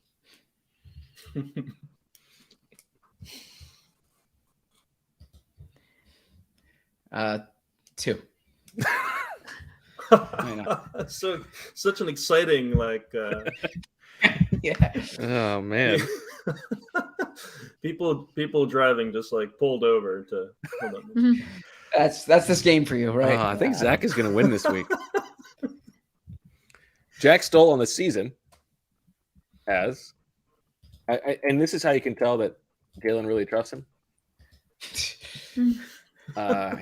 2. So such an exciting Yeah. Oh man. people driving just pulled over to hold on. That's this game for you, right? I think Zach is going to win this week. Jack Stoll on the season has, and this is how you can tell that Galen really trusts him.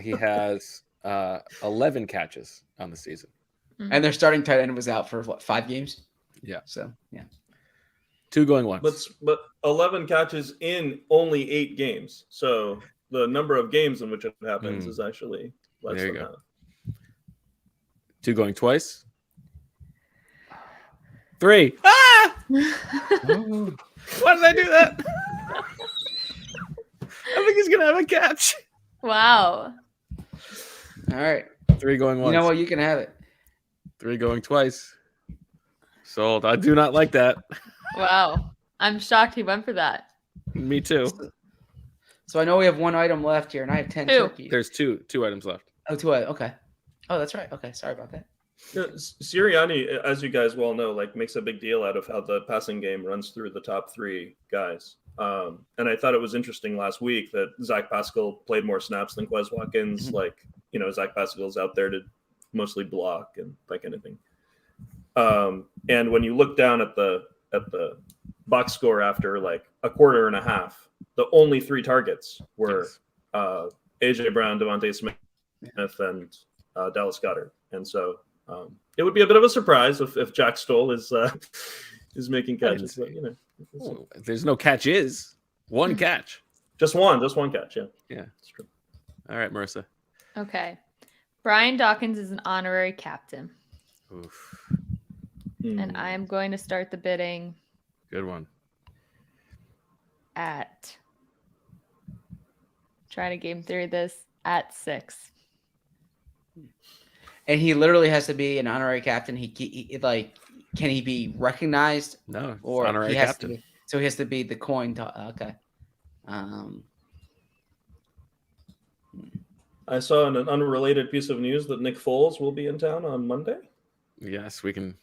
He has 11 catches on the season. And their starting tight end was out for 5 games? Yeah. So, yeah. 2 going once. But 11 catches in only 8 games. So the number of games in which it happens is actually less there you than go. that. 2 going twice. 3. Ah! Why did I do that? I think he's going to have a catch. Wow. All right. 3 going once. You know what? You can have it. 3 going twice. Sold. I do not like that. Wow. I'm shocked he went for that. Me too. So I know we have 1 item left here, and I have 10 2. turkeys. There's two items left. Oh, 2 items. Okay. Oh, that's right. Okay. Sorry about that. Sirianni, as you guys well know, makes a big deal out of how the passing game runs through the top 3 guys. And I thought it was interesting last week that Zach Pascal played more snaps than Quez Watkins. Mm-hmm. Like, Zach Pascal's out there to mostly block and that kind of thing. And when you look down at the box score after like a quarter and a half, the only 3 targets were AJ Brown, Devontae Smith, and Dallas Goedert. And so it would be a bit of a surprise if Jack Stoll is making catches. But, there's no catches. One catch. Just one catch. Yeah. Yeah, that's true. All right, Marissa. Okay. Brian Dawkins is an honorary captain. Oof. And I am going to start the bidding Good one. at trying to game theory this at 6. And he literally has to be an honorary captain. He like, can he be recognized? No, Or honorary he has captain. to be, so he has to be the coin. Okay. I saw an unrelated piece of news that Nick Foles will be in town on Monday. Yes, we can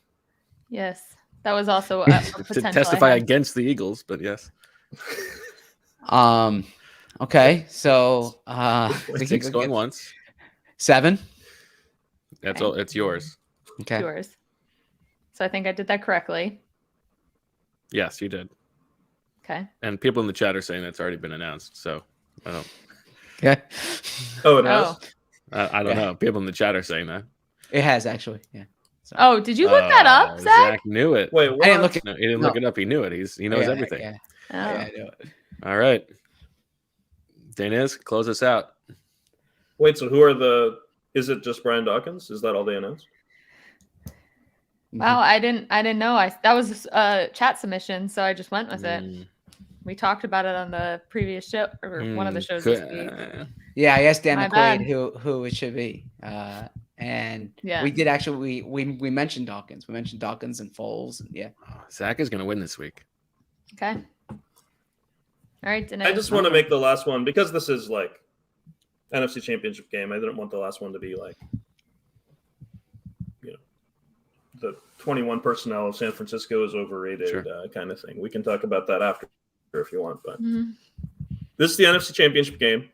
Yes. That was also a to potential. testify I had. against the Eagles, but yes. Okay. So Six going once. 7. That's Okay. all. It's yours. Okay. Yours. So I think I did that correctly. Yes, you did. Okay. And people in the chat are saying that's already been announced. So I don't. Okay. Oh, it has? I don't know. People in the chat are saying that. It has actually. Yeah. So, Oh, did you look that up, Zach? Knew it. Wait, what? I didn't look at. No, he didn't No. look it up. He knew it. He knows Yeah, everything. Yeah, Oh. yeah, I know it. All right. Deniz, close us out. Wait, so who are the? Is it just Brian Dawkins? Is that all they announced? Wow, I didn't know. That was a chat submission, so I just went with it. We talked about it on the previous show or one of the shows this week. Yeah, I asked Dan My McQuaid bad. who it should be, and Yeah. we did actually. We mentioned Dawkins. We mentioned Dawkins and Foles. And yeah. Zach is going to win this week. Okay. All right, Deniz. I just want to make the last one because this is like NFC Championship game. I didn't want the last one to be like, the 21 personnel of San Francisco is overrated, Sure. kind of thing. We can talk about that after if you want, but Mhm. this is the NFC Championship game.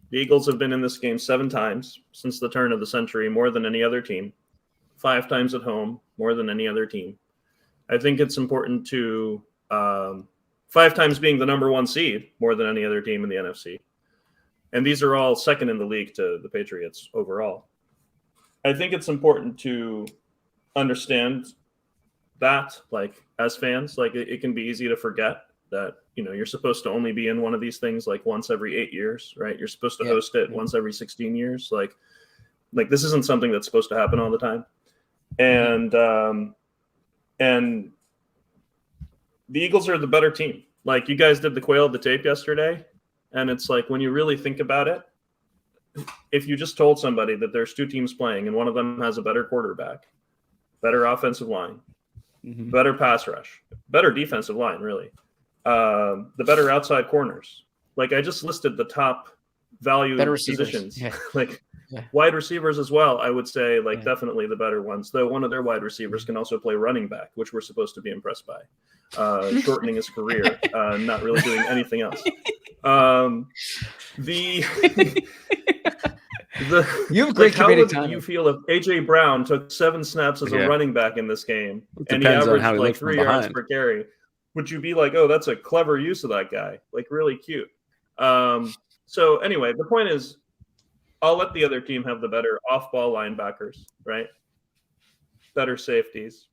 The Eagles have been in this game 7 times since the turn of the century, more than any other team. 5 times at home, more than any other team. I think it's important to 5 times being the number 1 seed, more than any other team in the NFC. And these are all second in the league to the Patriots overall. I think it's important to understand that, like, as fans, like it can be easy to forget that, you're supposed to only be in one of these things like once every 8 years, right? You're supposed to host it once every 16 years. Like this isn't something that's supposed to happen all the time. And the Eagles are the better team. Like, you guys did the Quail of the Tape yesterday. And it's like, when you really think about it, if you just told somebody that there's 2 teams playing and one of them has a better quarterback, better offensive line, better pass rush, better defensive line, really, the better outside corners. Like, I just listed the top value positions. Yeah. Like, Yeah. wide receivers as well, I would say, like, definitely the better ones. Though one of their wide receivers can also play running back, which we're supposed to be impressed by. Shortening his career, not really doing anything else. You have great how comedic would timing. you feel if AJ Brown took 7 snaps as a running back in this game and he depends on how averaged he like looks from 3 yards behind. per carry? Would you be like, oh, that's a clever use of that guy? Like, really cute. So anyway, the point is, I'll let the other team have the better off-ball linebackers, right? Better safeties.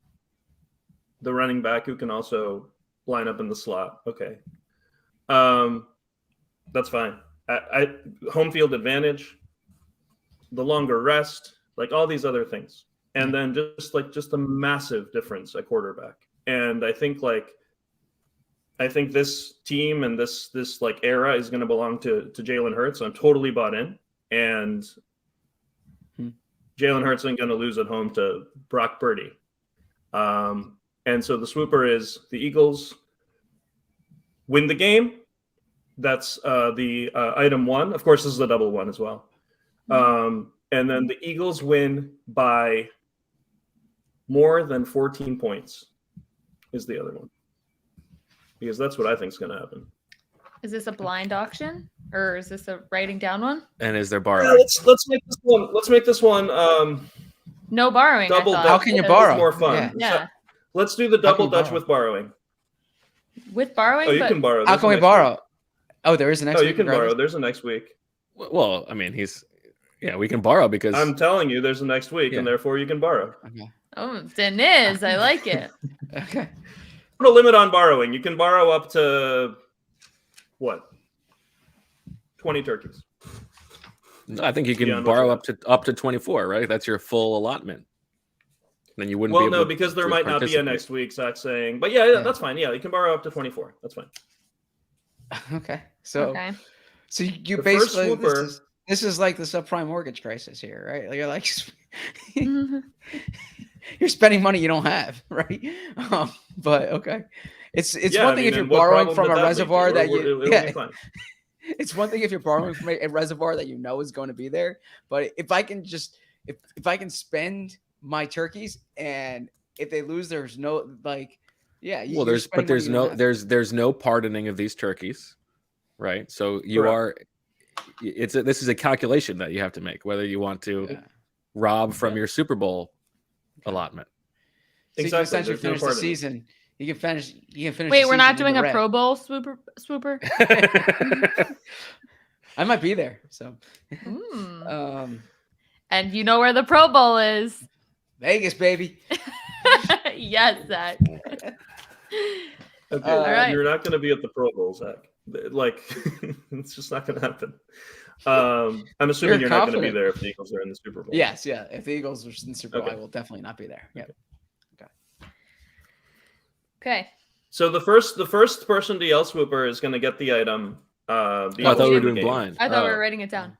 The running back who can also line up in the slot. Okay. That's fine. Home field advantage, the longer rest, like all these other things. And then just a massive difference at quarterback. And I think this team and this like era is going to belong to Jalen Hurts. I'm totally bought in. And Jalen Hurts ain't going to lose at home to Brock Purdy. And so the swooper is the Eagles win the game. That's the item 1. Of course, this is a double 1 as well. And then the Eagles win by more than 14 points is the other one. because that's what I think is going to happen. Is this a blind auction or is this a writing down one? And is there Yeah, borrowing? let's make this one. Let's make this one. No borrowing. I Double thought, Dutch. How can you because- borrow? More fun. Yeah. So, let's do the double you Dutch borrow? with borrowing. With borrowing, Oh, you but can borrow. How There's can a we next borrow? week. Oh, there is a next Oh, week. you can regardless? borrow. There's a next week. Well, I mean, we can borrow because I'm telling you, there's a next week, Yeah. and therefore you can borrow. Okay. oh, Deniz, I like it. Okay. Put a limit on borrowing. You can borrow up to what? 20 turkeys. I think you can Beyond what borrow you up to 24, right? That's your full allotment. Then you wouldn't Well, be able no, to- because there to might not be a participate. next week. Zach saying, but yeah, Yeah. that's fine. Yeah, you can borrow up to 24. That's fine. Okay. So, Okay. so you The first basically Swooper- this is like the subprime mortgage crisis here, right? Like you're like you're spending money you don't have, right? But okay, it's Yeah, one I thing mean, if you're and what borrowing problem from did a that lead to? reservoir that It'll you be fine. it's one thing if you're borrowing from a reservoir that you know is going to be there. But if I can just if I can spend my turkeys and if they lose, there's no like yeah. Well, you're there's spending money you don't have. there's no pardoning of these turkeys, right? So you Correct. this is a calculation that you have to make whether you want to Yeah. rob from Yeah. your Super Bowl allotment. So you Exactly. can essentially There's no finish the pardoning. season. You can finish. Wait, the we're not season in doing the a red. Pro Bowl swooper? I might be there. So, Mm. And you know where the Pro Bowl is. Vegas, baby. Yes, Zach. Okay, All right. you're not going to be at the Pro Bowl, Zach. Like, it's just not going to happen. I'm assuming You're you're not going to be confident. there if the Eagles are in the Super Bowl. Yes, yeah. If the Eagles are in the Super Bowl, Okay. I will definitely not be there. Yeah. Okay. So the first person to yell Swooper is going to get the item. Oh, I thought we were doing game. blind. I thought we Oh, were writing it down.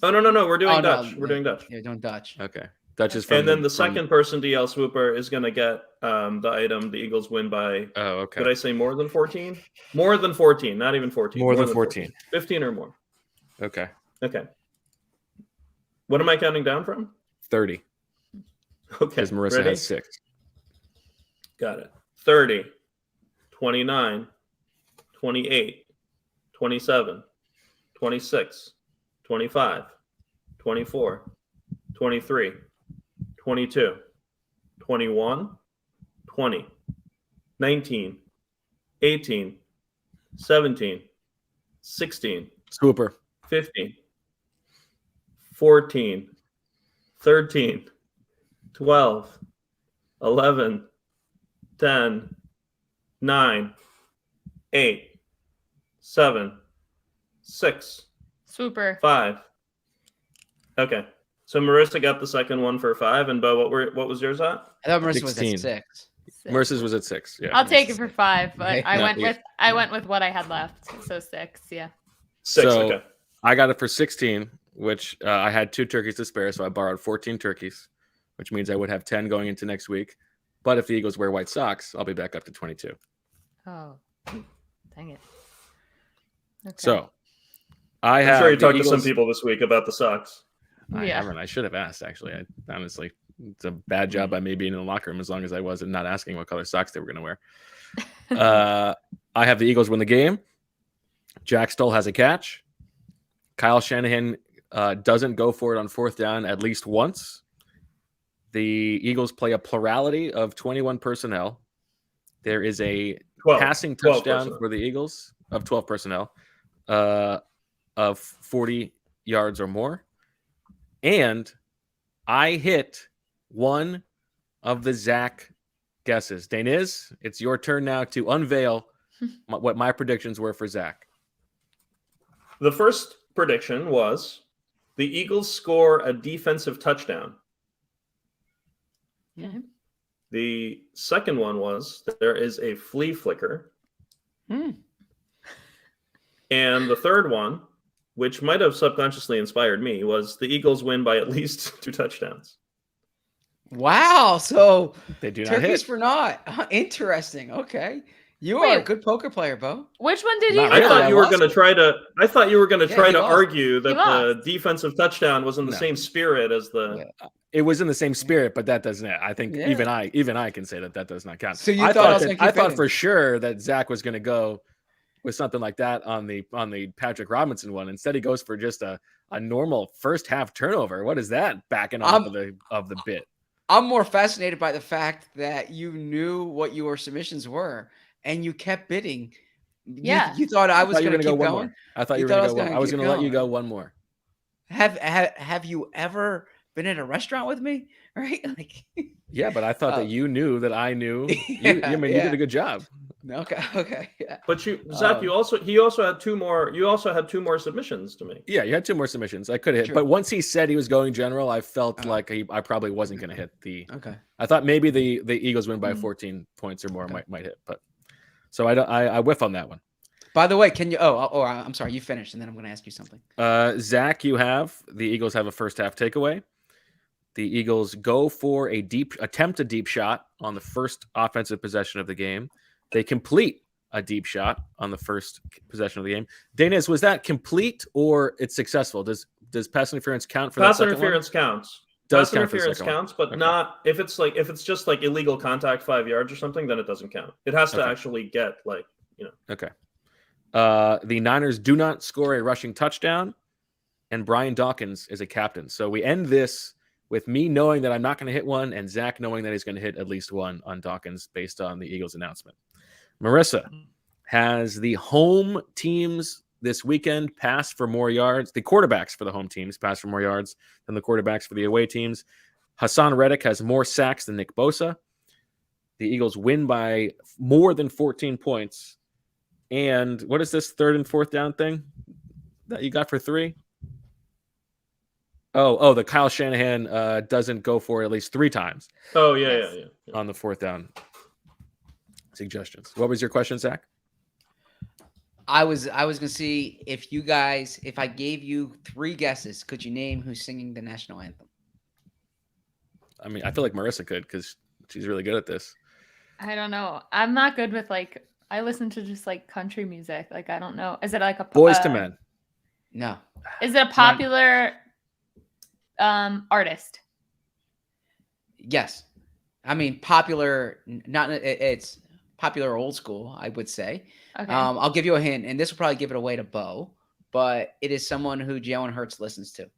Oh no, we're doing Oh, no, Dutch. We're no. doing Dutch. Yeah, don't Dutch. Okay. Dutch is from And then the from- second person to yell Swooper is going to get the item the Eagles win by. Oh, okay. Did I say more than 14? More than 14, not even 14. More than 14. 15 or more. Okay. Okay. What am I counting down from? 30. Okay. Because Marissa ready? has 6. Got it. 30, 29, 28, 27, 26, 25, 24, 23, 22, 21, 20, 19, 18, 17, 16, Swooper. 15, 14, 13, 12, 11, 10, 9, 8, 7, 6, Swooper. 5. Okay. So Marissa got the second one for 5. And Bo, what was yours at? I thought Marissa was 16. at 6. Marissa's was at 6. Yeah. I'll take it for 5, but Yeah. I No, went yeah. with what I had left. So 6, yeah. 6. So- Okay. I got it for 16, which I had 2 turkeys to spare, so I borrowed 14 turkeys, which means I would have 10 going into next week. But if the Eagles wear white socks, I'll be back up to 22. Oh, dang it. Okay. So I I'm have sure you the talked to some Eagles- people this week about the socks. I Yeah. haven't. I should have asked, actually. Honestly, it's a bad job by me being in the locker room as long as I was and not asking what color socks they were going to wear. I have the Eagles win the game. Jack Stoll has a catch. Kyle Shanahan doesn't go for it on 4th down at least once. The Eagles play a plurality of 21 personnel. There is a 12. passing 12 touchdown personnel. for the Eagles of 12 personnel of 40 yards or more. And I hit one of the Zach guesses. Deniz, it's your turn now to unveil what my predictions were for Zach. The first prediction was the Eagles score a defensive touchdown. Okay. The second one was that there is a flea flicker. Hmm. And the third one, which might have subconsciously inspired me, was the Eagles win by at least 2 touchdowns. Wow. So They do not turkeys hit. for not. Interesting. Okay. You Wait. are a good poker player, Bo. Which one did you Not I really. have? thought you were lost going to it. try to. I thought you were going to Yeah, try he to lost. argue that He the lost. defensive touchdown was in the No. same spirit as the. it was in the same spirit, but that doesn't. I think Yeah. even I can say that does not count. So you I thought I thought was that, gonna I keep thought hitting. for sure that Zach was going to go with something like that on the Patrick Robinson one. Instead, he goes for just a normal first half turnover. What is that backing off of the bit? I'm more fascinated by the fact that you knew what your submissions were and you kept bidding. Yeah. You thought I was going to go keep one going. more. I thought You you were thought I going was to go one. gonna I was keep going to let you going. go one more. Have you ever been in a restaurant with me? Right? Like, Yeah, but I thought Oh. that you knew that I knew. Yeah, you yeah. did a good job. okay. Yeah. But Zach, Um, he also had two more. You also had two more submissions to make. Yeah, you had two more submissions. I could have hit, True. but once he said he was going general, I felt Uh-huh. like I probably wasn't going to hit the. Okay. I thought maybe the Eagles win by 14 points or more Okay. might hit, but so I whiff on that one. By the way, can you? I'm sorry. You finished, and then I'm going to ask you something. Zach, the Eagles have a first half takeaway. The Eagles go for attempt a deep shot on the first offensive possession of the game. They complete a deep shot on the first possession of the game. Deniz, was that complete or it's successful? Does pass interference count for Pass that second interference counts. Does Pass count for the interference second one. counts, but Okay. not if it's just like illegal contact 5 yards or something. Then it doesn't count. It has to Okay. actually get like Okay. The Niners do not score a rushing touchdown, and Brian Dawkins is a captain. So we end this with me knowing that I'm not going to hit one, and Zach knowing that he's going to hit at least one on Dawkins based on the Eagles announcement. Marissa, has the home teams this weekend passed for more yards? The quarterbacks for the home teams passed for more yards than the quarterbacks for the away teams. Hassan Reddick has more sacks than Nick Bosa. The Eagles win by more than 14 points. And what is this third and fourth down thing that you got for 3? Oh, the Kyle Shanahan doesn't go for it at least 3 times oh Yes. yeah. on the fourth down suggestions. What was your question, Zach? I was going to see if I gave you 3 guesses, could you name who's singing the national anthem? I mean, I feel like Marissa could because she's really good at this. I don't know. I'm not good with I listen to just country music. I don't know. Is it like a Boys to Men. No. Is it a popular artist? Yes. I mean, popular, it's popular old school, I would say. Okay. I'll give you a hint, and this will probably give it away to Bo, but it is someone who Jalen Hurts listens to.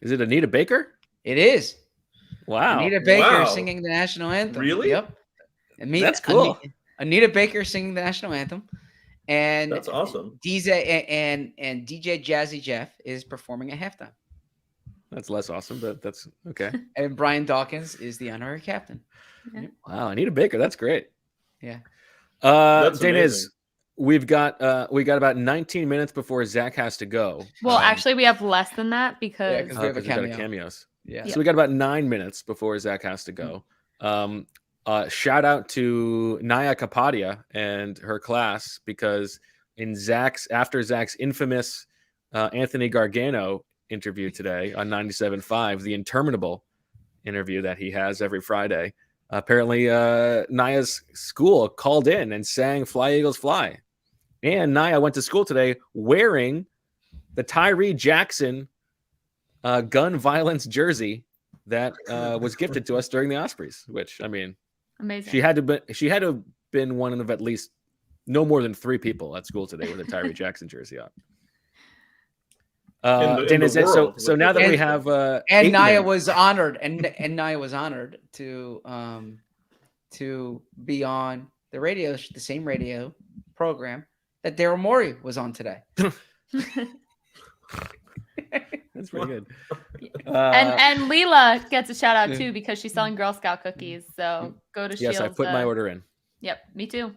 Is it Anita Baker? It is. Wow. Anita Baker Wow. singing the national anthem. Really? Yep. That's cool. Anita Baker singing the national anthem. And That's awesome. DJ and DJ Jazzy Jeff is performing at halftime. That's less awesome, but that's okay. And Brian Dawkins is the honorary captain. Wow, Anita Baker, that's great. Yeah. That's Deniz, amazing. we got about 19 minutes before Zach has to go. Well, actually, we have less than that because 'cause we have a 'cause we got cameo. cameos. Yeah. So we got about 9 minutes before Zach has to go. Shout out to Naya Kapadia and her class because after Zach's infamous Anthony Gargano interview today on 97.5, the interminable interview that he has every Friday, apparently Naya's school called in and sang "Fly Eagles Fly," and Naya went to school today wearing the Tyree Jackson gun violence jersey that was gifted to us during the Ospreys, which, I mean, amazing. she had to have been one of at least no more than 3 people at school today with a Tyree Jackson jersey on. Deniz, world, so now that we have And 8 Naya minutes- was honored, and Naya was honored to be on the same radio program that Daryl Morey was on today. That's pretty good. and Leela gets a shout out too because she's selling Girl Scout cookies. So go to yes, Shields. I put my order in. Yep, me too.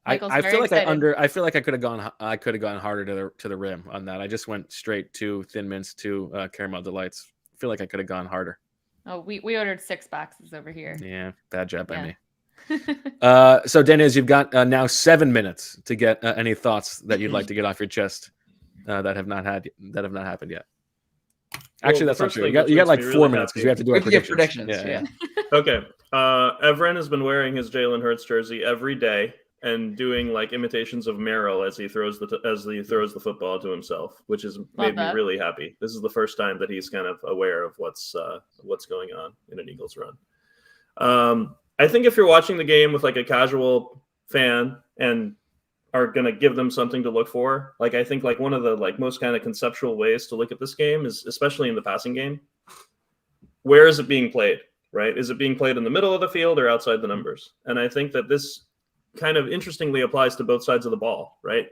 I Michael's feel very like excited. I feel like I could have gone harder to the rim on that. I just went straight to Thin Mints to Caramel Delights. I feel like I could have gone harder. Oh, we ordered 6 boxes over here. Yeah, bad job by Yeah. me. So Deniz, you've got now 7 minutes to get any thoughts that you'd like to get off your chest that have not happened yet. Actually, that's not true. You got like 4 minutes because we have to do our We have predictions. predictions, yeah. Okay. Evren has been wearing his Jalen Hurts jersey every day and doing like imitations of Merrill as he throws the football to himself, which has made me really happy. This is the first time that he's kind of aware of what's going on in an Eagles run. I think if you're watching the game with like a casual fan and are going to give them something to look for, like I think like one of the like most kind of conceptual ways to look at this game is, especially in the passing game, where is it being played, right? Is it being played in the middle of the field or outside the numbers? And I think that this kind of interestingly applies to both sides of the ball, right?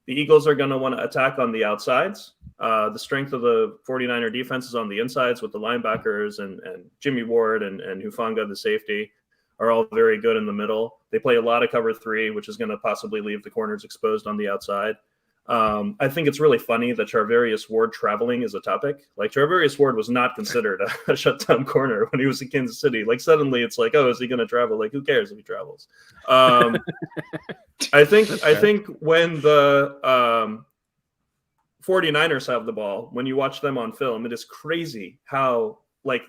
The Eagles are going to want to attack on the outsides. The strength of the 49er defense is on the insides with the linebackers and Jimmy Ward and Hufanga, the safety, are all very good in the middle. They play a lot of cover 3, which is going to possibly leave the corners exposed on the outside. I think it's really funny that Charvarius Ward traveling is a topic. Like Charvarius Ward was not considered a shutdown corner when he was in Kansas City. Like suddenly it's like, oh, is he going to travel? Like who cares if he travels? I think when the 49ers have the ball, when you watch them on film, it is crazy how like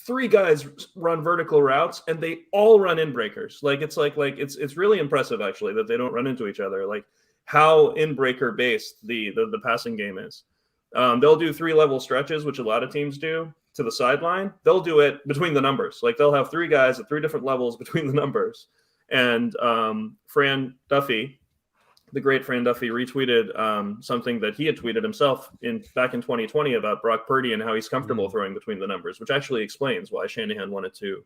3 guys run vertical routes and they all run in breakers. Like it's really impressive actually that they don't run into each other. Like how in breaker based the passing game is. They'll do 3-level stretches, which a lot of teams do, to the sideline. They'll do it between the numbers. Like they'll have 3 guys at 3 different levels between the numbers. And Fran Duffy, the great Fran Duffy, retweeted something that he had tweeted himself back in 2020 about Brock Purdy and how he's comfortable throwing between the numbers, which actually explains why Shanahan wanted to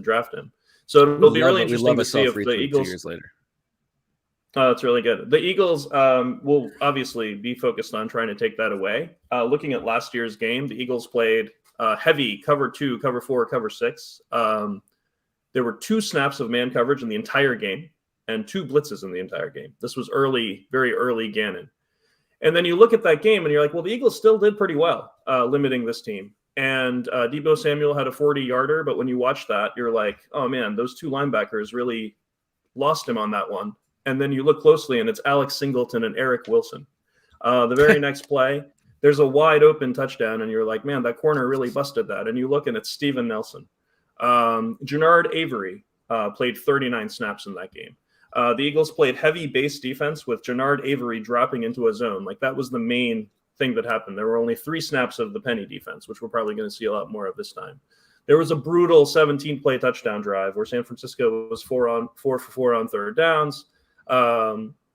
draft him. So it'll be really interesting to see if the Eagles 2 years later. It's really good. The Eagles will obviously be focused on trying to take that away. Looking at last year's game, the Eagles played heavy cover 2, cover 4, cover 6. There were 2 snaps of man coverage in the entire game and 2 blitzes in the entire game. This was early, very early Gannon. And then you look at that game and you're like, well, the Eagles still did pretty well limiting this team. And Deebo Samuel had a 40-yarder, but when you watch that, you're like, oh, man, those 2 linebackers really lost him on that one. And then you look closely, and it's Alex Singleton and Eric Wilson. The very next play, there's a wide open touchdown, and you're like, man, that corner really busted that. And you look, and it's Steven Nelson. Jannard Avery played 39 snaps in that game. The Eagles played heavy base defense with Jannard Avery dropping into a zone. Like that was the main thing that happened. There were only 3 snaps of the penny defense, which we're probably going to see a lot more of this time. There was a brutal 17-play touchdown drive where San Francisco was 4 for 4 on third downs.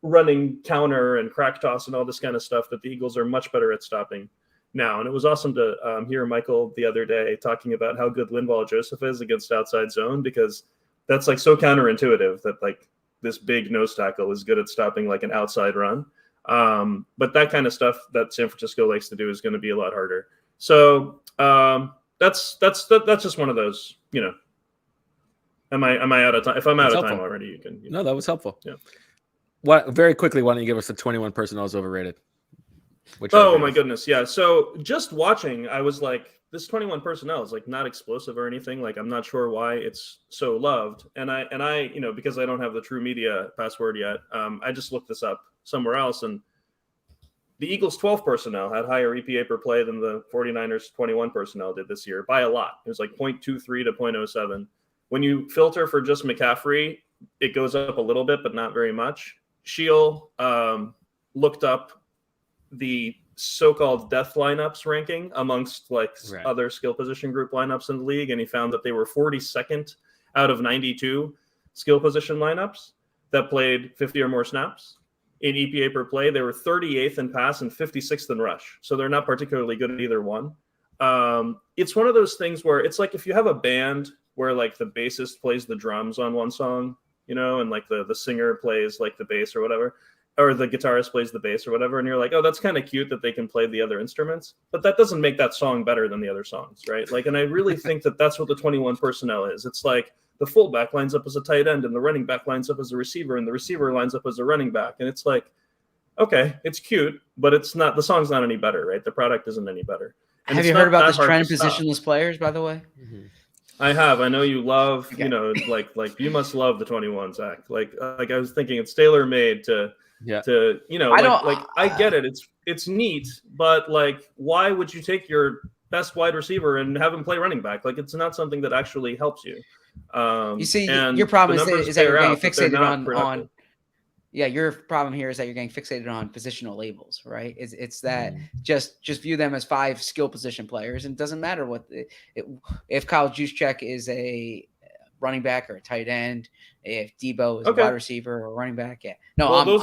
Running counter and crack toss and all this kind of stuff that the Eagles are much better at stopping now. And it was awesome to hear Michael the other day talking about how good Linval Joseph is against outside zone, because that's like so counterintuitive that like this big nose tackle is good at stopping like an outside run. But that kind of stuff that San Francisco likes to do is going to be a lot harder. So that's just one of those, you know. Am I out of time? If I'm out of time already, you can. No, that was helpful. Yeah. Very quickly, why don't you give us the 21 personnel is overrated? Oh my goodness, yeah. So just watching, I was like, this 21 personnel is like not explosive or anything. Like I'm not sure why it's so loved. And I, you know, because I don't have the True Media password yet, I just looked this up somewhere else, and the Eagles 12 personnel had higher EPA per play than the 49ers 21 personnel did this year by a lot. It was like 0.23 to 0.07. When you filter for just McCaffrey, it goes up a little bit, but not very much. Sheil looked up the so-called death lineups ranking amongst like other skill position group lineups in the league, and he found that they were 42nd out of 92 skill position lineups that played 50 or more snaps. In EPA per play, they were 38th in pass and 56th in rush. So they're not particularly good at either one. It's one of those things where it's like if you have a band where like the bassist plays the drums on one song, you know, and like the singer plays like the bass or whatever, or the guitarist plays the bass or whatever, and you're like, oh, that's kind of cute that they can play the other instruments, but that doesn't make that song better than the other songs, right? Like, and I really think that that's what the 21 personnel is. It's like the fullback lines up as a tight end, and the running back lines up as a receiver, and the receiver lines up as a running back, and it's like, okay, it's cute, but it's not. The song's not any better, right? The product isn't any better. And have you heard about this trend of positionless players, by the way? Mm-hmm. I have. I know you love, you know, like you must love the 21, Zach. Like I was thinking it's tailor-made to, you know, I get it. It's neat, but like, why would you take your best wide receiver and have him play running back? Like, it's not something that actually helps you. You see, and your problem the is numbers that you're bear getting out that they're fixated not on productive. yeah, your problem here is that you're getting fixated on positional labels, right? It's that just view them as 5 skill position players, and it doesn't matter if Kyle Juszczyk is a running back or a tight end, if Debo is a wide receiver or a running back. Yeah, no, well, I'm those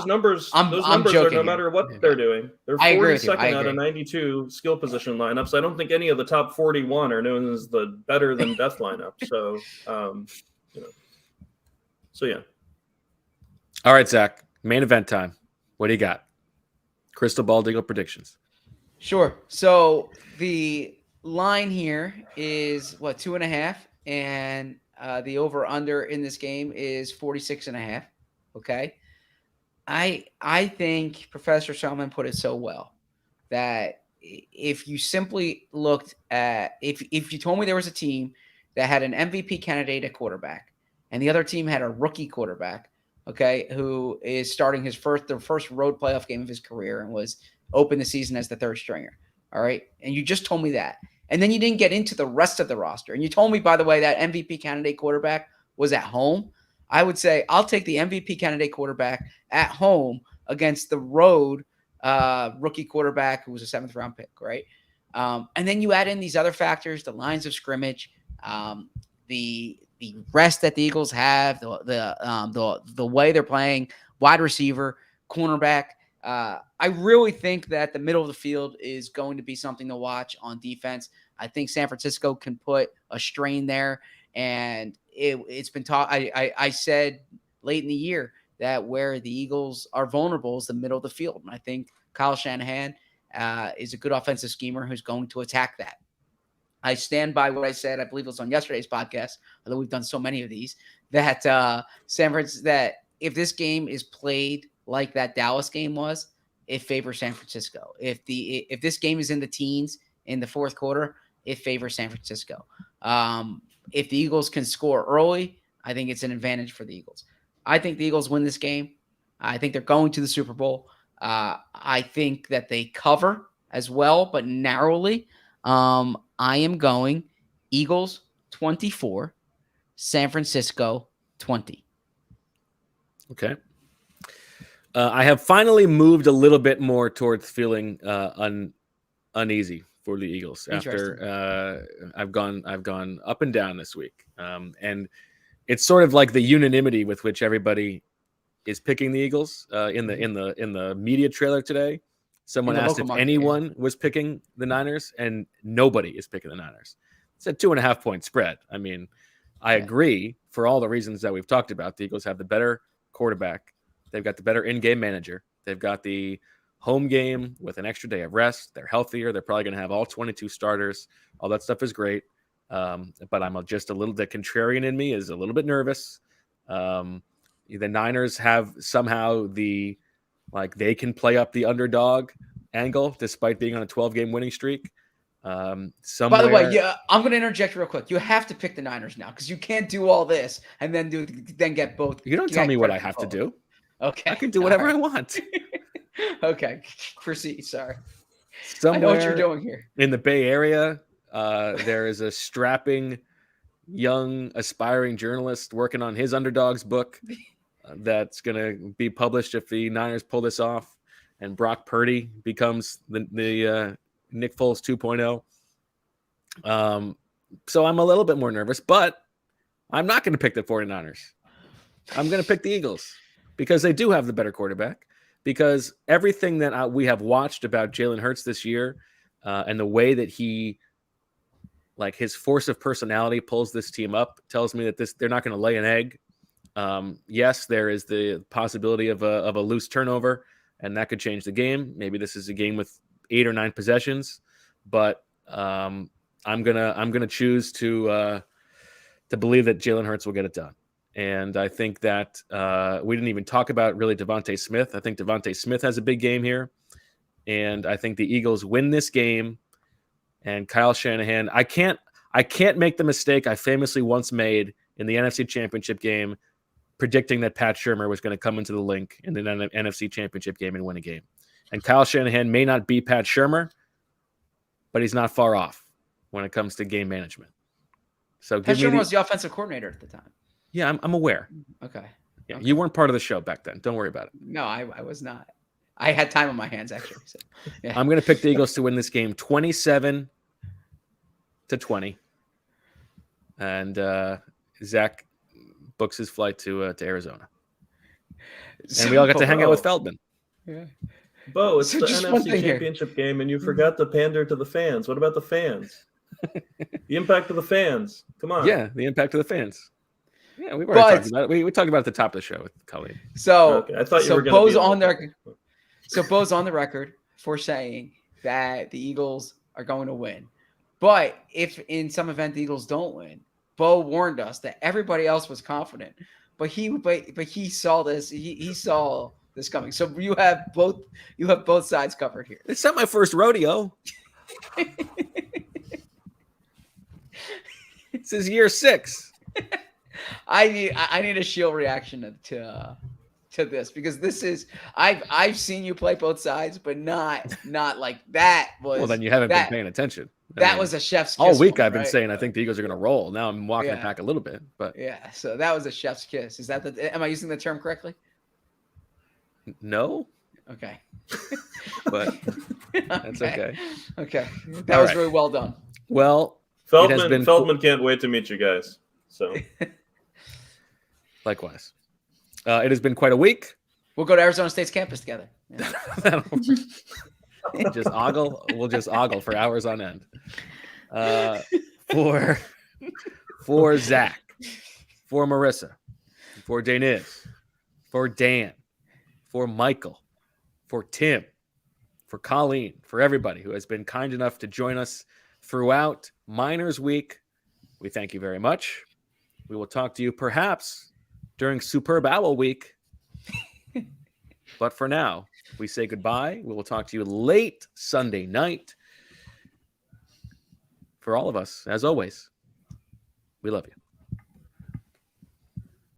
numbers are no matter what they're doing. They're 42nd out of 92 skill position lineups. I don't think any of the top 41 are known as the better than death lineup. So, so yeah. All right, Zach, main event time. What do you got? Crystal ball Eagle predictions. Sure. So the line here is 2.5, and the over under in this game is 46.5. Okay. I think Professor Feldman put it so well that if you simply looked at, if you told me there was a team that had an MVP candidate at quarterback and the other team had a rookie quarterback, okay, who is starting the first road playoff game of his career and was open the season as the third stringer. All right. And you just told me that. And then you didn't get into the rest of the roster. And you told me, by the way, that MVP candidate quarterback was at home. I would say I'll take the MVP candidate quarterback at home against the road rookie quarterback who was a 7th round pick, right? And then you add in these other factors, the lines of scrimmage, the rest that the Eagles have, the way they're playing, wide receiver, cornerback. I really think that the middle of the field is going to be something to watch on defense. I think San Francisco can put a strain there, and it's been taught. I said late in the year that where the Eagles are vulnerable is the middle of the field, and I think Kyle Shanahan is a good offensive schemer who's going to attack that. I stand by what I said. I believe it was on yesterday's podcast, although we've done so many of these, that that if this game is played like that Dallas game was, it favors San Francisco. If this game is in the teens in the fourth quarter, it favors San Francisco. If the Eagles can score early, I think it's an advantage for the Eagles. I think the Eagles win this game. I think they're going to the Super Bowl. I think that they cover as well, but narrowly. I am going Eagles 24, San Francisco 20. Okay. I have finally moved a little bit more towards feeling uneasy for the Eagles after I've gone up and down this week. And it's sort of like the unanimity with which everybody is picking the Eagles in the media trailer today. Someone asked if anyone was picking the Niners, and nobody is picking the Niners. It's a 2.5 point spread. I mean, I agree for all the reasons that we've talked about. The Eagles have the better quarterback. They've got the better in-game manager. They've got the home game with an extra day of rest. They're healthier. They're probably going to have all 22 starters. All that stuff is great. But I'm just a little, the contrarian in me is a little bit nervous. The Niners have somehow they can play up the underdog angle despite being on a 12-game winning streak. By the way, I'm going to interject real quick. You have to pick the Niners now because you can't do all this and then get both. You don't tell me what I have to do. Okay, I can do whatever I want. Okay, proceed. Sorry, somewhere I know what you're doing here. In the Bay Area, there is a strapping, young, aspiring journalist working on his underdogs book that's going to be published if the Niners pull this off, and Brock Purdy becomes the Nick Foles 2.0. So I'm a little bit more nervous, but I'm not going to pick the 49ers. I'm going to pick the Eagles because they do have the better quarterback, because everything that we have watched about Jalen Hurts this year and the way that he, like his force of personality pulls this team up, tells me that they're not going to lay an egg. Yes, there is the possibility of a loose turnover, and that could change the game. Maybe this is a game with 8 or 9 possessions, but I'm gonna choose to believe that Jalen Hurts will get it done. And I think that we didn't even talk about really Devontae Smith. I think Devontae Smith has a big game here, and I think the Eagles win this game. And Kyle Shanahan, I can't make the mistake I famously once made in the NFC Championship game, predicting that Pat Shurmur was going to come into the link in the NFC Championship game and win a game. And Kyle Shanahan may not be Pat Shurmur, but he's not far off when it comes to game management. So Pat give me Shermer was the offensive coordinator at the time. Yeah, I'm aware. Okay. Yeah, Okay. you weren't part of the show back then. Don't worry about it. No, I was not. I had time on my hands, actually. So, yeah. I'm going to pick the Eagles to win this game 27-20. And Zach books his flight to Arizona. And we all got to hang out with Feldman. Yeah. Bo, it's So the just one NFC thing here. Championship game, and you forgot to pander to the fans. What about the fans? The impact of the fans. Come on. Yeah, the impact of the fans. Yeah, we've already talked about it. We talked about it at the top of the show with Colleen. So, Okay, I thought you so were going Bo's to on the So Bo's on the record for saying that the Eagles are going to win. But if in some event the Eagles don't win, Bo warned us that everybody else was confident. But he saw this. He saw this coming. So you have both sides covered here. It's not my first rodeo. This is year 6. I need a shield reaction to this, because this is I've seen you play both sides, but not like that was. Well, then you haven't been paying attention. That was a chef's kiss. All week one, I've been right? saying I think the Eagles are going to roll. Now I'm walking it back a little bit, but yeah. So that was a chef's kiss. Is that am I using the term correctly? no. Okay. But that's okay. Okay. That was really well done. Well, it has been Feldman can't wait to meet you guys. So likewise. It has been quite a week. We'll go to Arizona State's campus together. Yeah. We'll just ogle for hours on end. For Zach, for Marissa, for Deniz, for Dan, for Michael, for Tim, for Colleen, for everybody who has been kind enough to join us throughout Miners Week, we thank you very much. We will talk to you perhaps during Superb Owl Week. But for now, we say goodbye. We will talk to you late Sunday night. For all of us, as always, we love you.